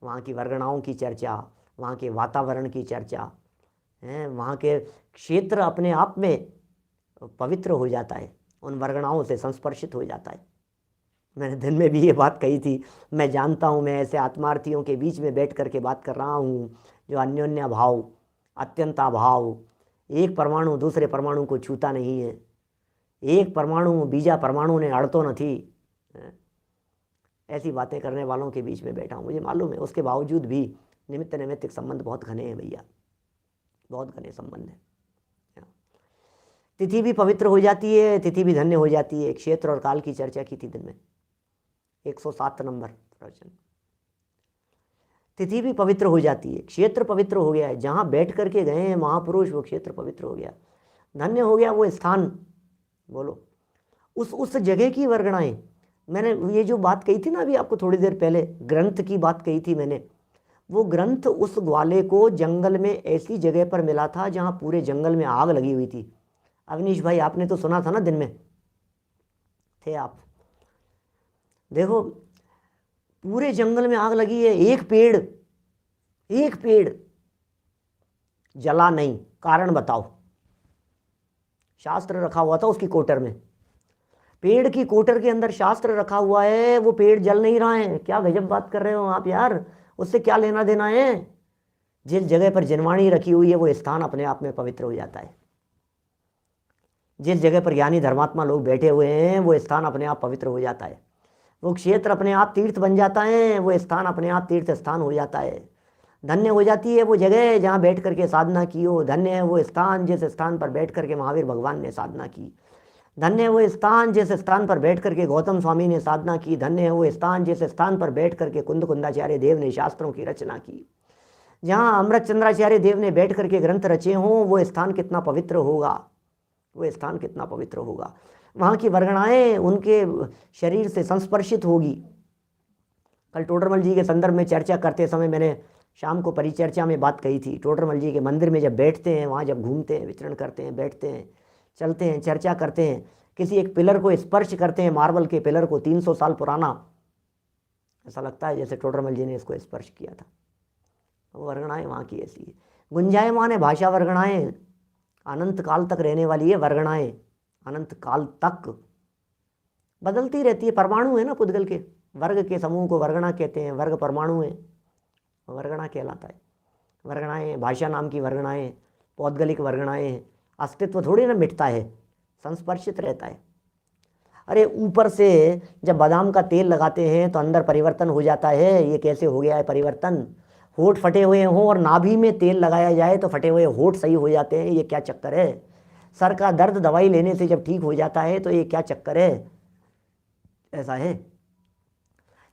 वहाँ की वर्गणाओं की चर्चा, वहाँ के वातावरण की चर्चा है, वहाँ के क्षेत्र अपने आप में पवित्र हो जाता है, उन वर्गणाओं से संस्पर्शित हो जाता है। मैंने दिन में भी ये बात कही थी, मैं जानता हूँ मैं ऐसे आत्मार्थियों के बीच में बैठ कर के बात कर रहा हूँ जो अन्योन्या भाव, अत्यंता भाव, एक परमाणु दूसरे परमाणु को छूता नहीं है, एक परमाणु बीजा परमाणु ने अड़तो नहीं, ऐसी बातें करने वालों के बीच में बैठा हूँ। मुझे मालूम है, उसके बावजूद भी निमित्त नैमित्तिक संबंध बहुत घने हैं भैया, बहुत घने संबंध है। तिथि भी पवित्र हो जाती है, तिथि भी धन्य हो जाती है। क्षेत्र और काल की चर्चा की थी दिन में, 107 नंबर प्रवचन। तिथि भी पवित्र हो जाती है, क्षेत्र पवित्र हो गया है। जहाँ बैठ करके गए हैं महापुरुष वो क्षेत्र पवित्र हो गया, धन्य हो गया वो स्थान। बोलो उस जगह की वर्गणाएं। मैंने ये जो बात कही थी ना अभी आपको थोड़ी देर पहले, ग्रंथ की बात कही थी मैंने, वो ग्रंथ उस ग्वाले को जंगल में ऐसी जगह पर मिला था जहाँ पूरे जंगल में आग लगी हुई थी। अवनीश भाई आपने तो सुना था ना, दिन में थे आप। देखो पूरे जंगल में आग लगी है, एक पेड़ जला नहीं, कारण बताओ। शास्त्र रखा हुआ था उसकी कोटर में, पेड़ की कोटर के अंदर शास्त्र रखा हुआ है, वो पेड़ जल नहीं रहा है। क्या गजब बात कर रहे हो आप यार, उससे क्या लेना देना है। जिस जगह पर जिनवाणी रखी हुई है वो स्थान अपने आप में पवित्र हो जाता है। जिस जगह पर ज्ञानी धर्मात्मा लोग बैठे हुए हैं वो स्थान अपने आप पवित्र हो जाता है। वो क्षेत्र अपने आप तीर्थ बन जाता है, वो स्थान अपने आप तीर्थ स्थान हो जाता है। धन्य हो जाती है वो जगह जहाँ बैठ करके साधना की हो, धन्य है वो स्थान जिस स्थान पर बैठ करके महावीर भगवान ने साधना की, धन्य है वो स्थान जिस स्थान पर बैठ करके गौतम स्वामी ने साधना की, धन्य है वो स्थान जिस स्थान पर बैठ करके कुंदाचार्य देव ने शास्त्रों की रचना की। जहाँ अमृत चंद्राचार्य देव ने बैठ करके ग्रंथ रचे हों वो स्थान कितना पवित्र होगा, वो स्थान कितना पवित्र होगा। वहाँ की वर्गणाएं उनके शरीर से संस्पर्शित होगी। कल टोडरमल जी के संदर्भ में चर्चा करते समय मैंने शाम को परिचर्चा में बात कही थी। टोडरमल जी के मंदिर में जब बैठते हैं, वहाँ जब घूमते हैं, विचरण करते हैं, बैठते हैं, चलते हैं, चर्चा करते हैं, किसी एक पिलर को स्पर्श करते हैं, मार्बल के पिलर को 300 साल पुराना, ऐसा लगता है जैसे टोडरमल जी ने इसको स्पर्श किया था। वर्गणाएं वहाँ की ऐसी है। गुंजायमान है भाषा वर्गणाएं, अनंत काल तक रहने वाली है वर्गणाएं, अनंत काल तक बदलती रहती है। परमाणु है ना पुद्गल के, वर्ग के समूह को वर्गणा कहते हैं, वर्ग परमाणु है, वर्गणा कहलाता है। वर्गणाएं भाषा नाम की वर्गणाएं, पौद्गलिक वर्गणाएं, अस्तित्व थोड़ी ना मिटता है, संस्पर्शित रहता है। अरे ऊपर से जब बादाम का तेल लगाते हैं तो अंदर परिवर्तन हो जाता है। ये कैसे हो गया है परिवर्तन? होठ फटे हुए हों और नाभि में तेल लगाया जाए तो फटे हुए होठ सही हो जाते हैं, ये क्या चक्कर है? सर का दर्द दवाई लेने से जब ठीक हो जाता है तो ये क्या चक्कर है? ऐसा है।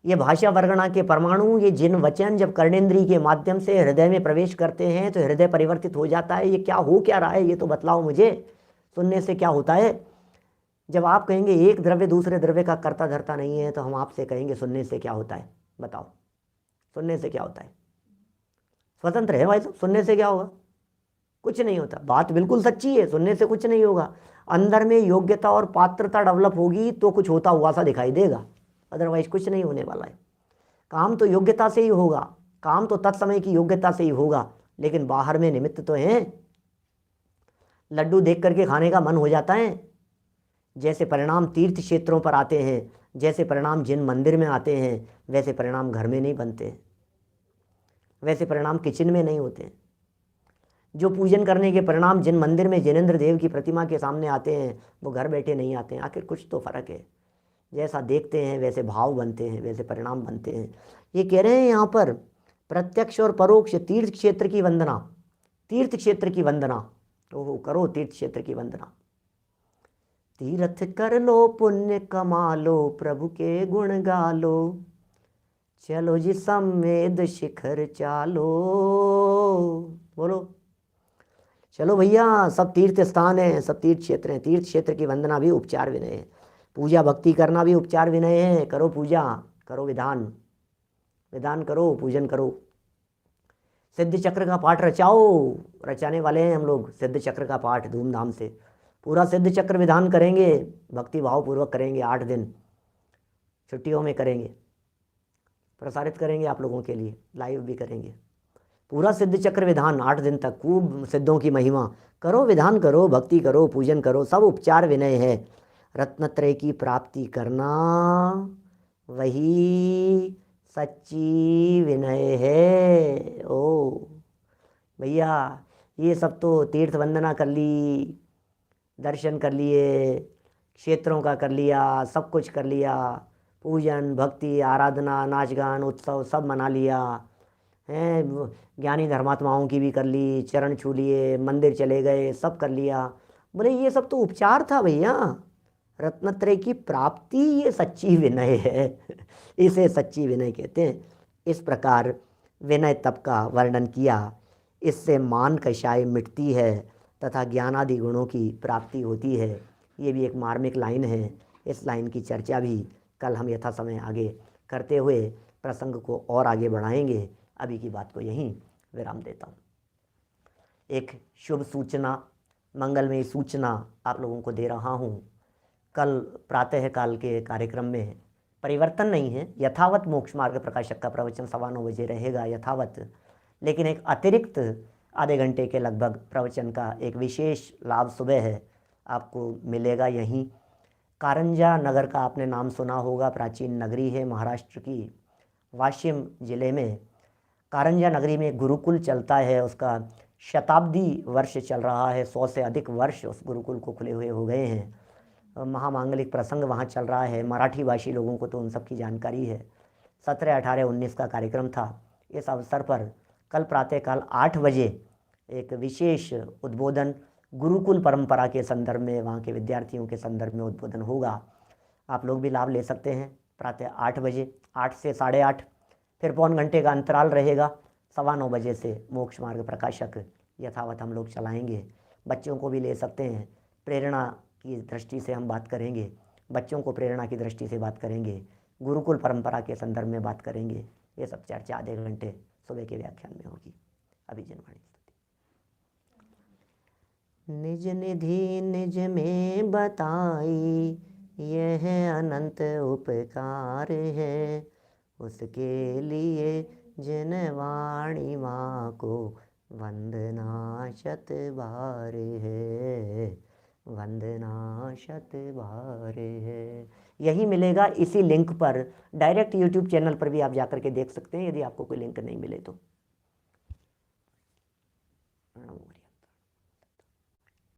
ये भाषा वर्गणा के परमाणु, ये जिन वचन जब कर्णेंद्रिय के माध्यम से हृदय में प्रवेश करते हैं तो हृदय परिवर्तित हो जाता है। ये क्या हो क्या रहा है, ये तो बतलाओ मुझे। सुनने से क्या होता है? जब आप कहेंगे एक द्रव्य दूसरे द्रव्य का कर्ता धर्ता नहीं है, तो हम आपसे कहेंगे सुनने से क्या होता है? बताओ, सुनने से क्या होता है? स्वतंत्र है भाई साहब, सुनने से क्या होगा? कुछ नहीं होता। बात बिल्कुल सच्ची है, सुनने से कुछ नहीं होगा। अंदर में योग्यता और पात्रता डेवलप होगी तो कुछ होता हुआ सा दिखाई देगा, अदरवाइज कुछ नहीं होने वाला है। काम तो योग्यता से ही होगा, काम तो तत्समय की योग्यता से ही होगा, लेकिन बाहर में निमित्त तो हैं। लड्डू देख करके खाने का मन हो जाता है। जैसे परिणाम तीर्थ क्षेत्रों पर आते हैं, जैसे परिणाम जिन मंदिर में आते हैं, वैसे परिणाम घर में नहीं बनते, वैसे परिणाम किचन में नहीं होते। जो पूजन करने के परिणाम जिन मंदिर में जिनेंद्र देव की प्रतिमा के सामने आते हैं, वो घर बैठे नहीं आते हैं। आखिर कुछ तो फर्क है। जैसा देखते हैं वैसे भाव बनते हैं, वैसे परिणाम बनते हैं। ये कह रहे हैं यहाँ पर प्रत्यक्ष और परोक्ष तीर्थ क्षेत्र की वंदना, तीर्थ क्षेत्र की वंदना। ओहो, करो तीर्थ क्षेत्र की वंदना। तीर्थ कर लो, पुण्य कमा लो, प्रभु के गुण गा लो, चलो जी संवेद शिखर चालो। बोलो, चलो भैया, सब तीर्थ स्थान है, सब तीर्थ क्षेत्र हैं। तीर्थ क्षेत्र की वंदना भी उपचार विनय है, पूजा भक्ति करना भी उपचार विनय है। करो पूजा, करो विधान, विधान करो, पूजन करो। सिद्ध चक्र का पाठ रचाओ, रचाने वाले हैं हम लोग। सिद्ध चक्र का पाठ धूमधाम से पूरा सिद्ध चक्र विधान करेंगे, भक्ति भाव पूर्वक करेंगे। 8 दिन छुट्टियों में करेंगे, प्रसारित करेंगे आप लोगों के लिए, लाइव भी करेंगे। पूरा सिद्ध चक्र विधान 8 दिन तक, खूब सिद्धों की महिमा करो, विधान करो, भक्ति करो, पूजन करो, सब उपचार विनय है। रत्नत्रय की प्राप्ति करना वही सच्ची विनय है। ओ भैया, ये सब तो तीर्थ वंदना कर ली, दर्शन कर लिए, क्षेत्रों का कर लिया, सब कुछ कर लिया, पूजन भक्ति आराधना नाच गान उत्सव सब मना लिया हैं, ज्ञानी धर्मात्माओं की भी कर ली, चरण छू लिए, मंदिर चले गए, सब कर लिया। बोले ये सब तो उपचार था भैया, रत्नत्रय की प्राप्ति ये सच्ची विनय है। इसे सच्ची विनय कहते हैं। इस प्रकार विनय तप का वर्णन किया। इससे मान कषाय मिटती है तथा ज्ञानादि गुणों की प्राप्ति होती है। ये भी एक मार्मिक लाइन है। इस लाइन की चर्चा भी कल हम यथा समय आगे करते हुए प्रसंग को और आगे बढ़ाएंगे। अभी की बात को यहीं विराम देता हूँ। एक शुभ सूचना, मंगलमय सूचना आप लोगों को दे रहा हूँ। कल प्रातः काल के कार्यक्रम में परिवर्तन नहीं है, यथावत मोक्ष मार्ग प्रकाशक का प्रवचन 9:15 बजे रहेगा यथावत, लेकिन एक अतिरिक्त आधे घंटे के लगभग प्रवचन का एक विशेष लाभ सुबह है आपको मिलेगा। यहीं कारंजा नगर का आपने नाम सुना होगा, प्राचीन नगरी है महाराष्ट्र की, वाशिम जिले में कारंजा नगरी में गुरुकुल चलता है। उसका शताब्दी वर्ष चल रहा है, 100 से अधिक वर्ष उस गुरुकुल को खुले हुए हो गए हैं। महामांगलिक प्रसंग वहाँ चल रहा है। मराठी भाषी लोगों को तो उन सब की जानकारी है। 17, 18, 19 का कार्यक्रम था। इस अवसर पर कल प्रातःकाल 8 बजे एक विशेष उद्बोधन गुरुकुल परंपरा के संदर्भ में, वहाँ के विद्यार्थियों के संदर्भ में उद्बोधन होगा। आप लोग भी लाभ ले सकते हैं। प्रातः 8 बजे, 8 से 8:30, फिर पौन घंटे का अंतराल रहेगा। 9:15 बजे से मोक्ष मार्ग प्रकाशक यथावत हम लोग चलाएंगे। बच्चों को भी ले सकते हैं। प्रेरणा की दृष्टि से हम बात करेंगे, बच्चों को प्रेरणा की दृष्टि से बात करेंगे, गुरुकुल परंपरा के संदर्भ में बात करेंगे। ये सब चर्चा आधे घंटे सुबह के व्याख्यान में होगी। अभी जनवाणी निज निधि निज में बताई, यह अनंत उपकार है, उसके लिए जनवाणी माँ को वंदना शत बार है, वंदना शत बार है। यही मिलेगा इसी लिंक पर। डायरेक्ट यूट्यूब चैनल पर भी आप जाकर के देख सकते हैं, यदि आपको कोई लिंक नहीं मिले तो।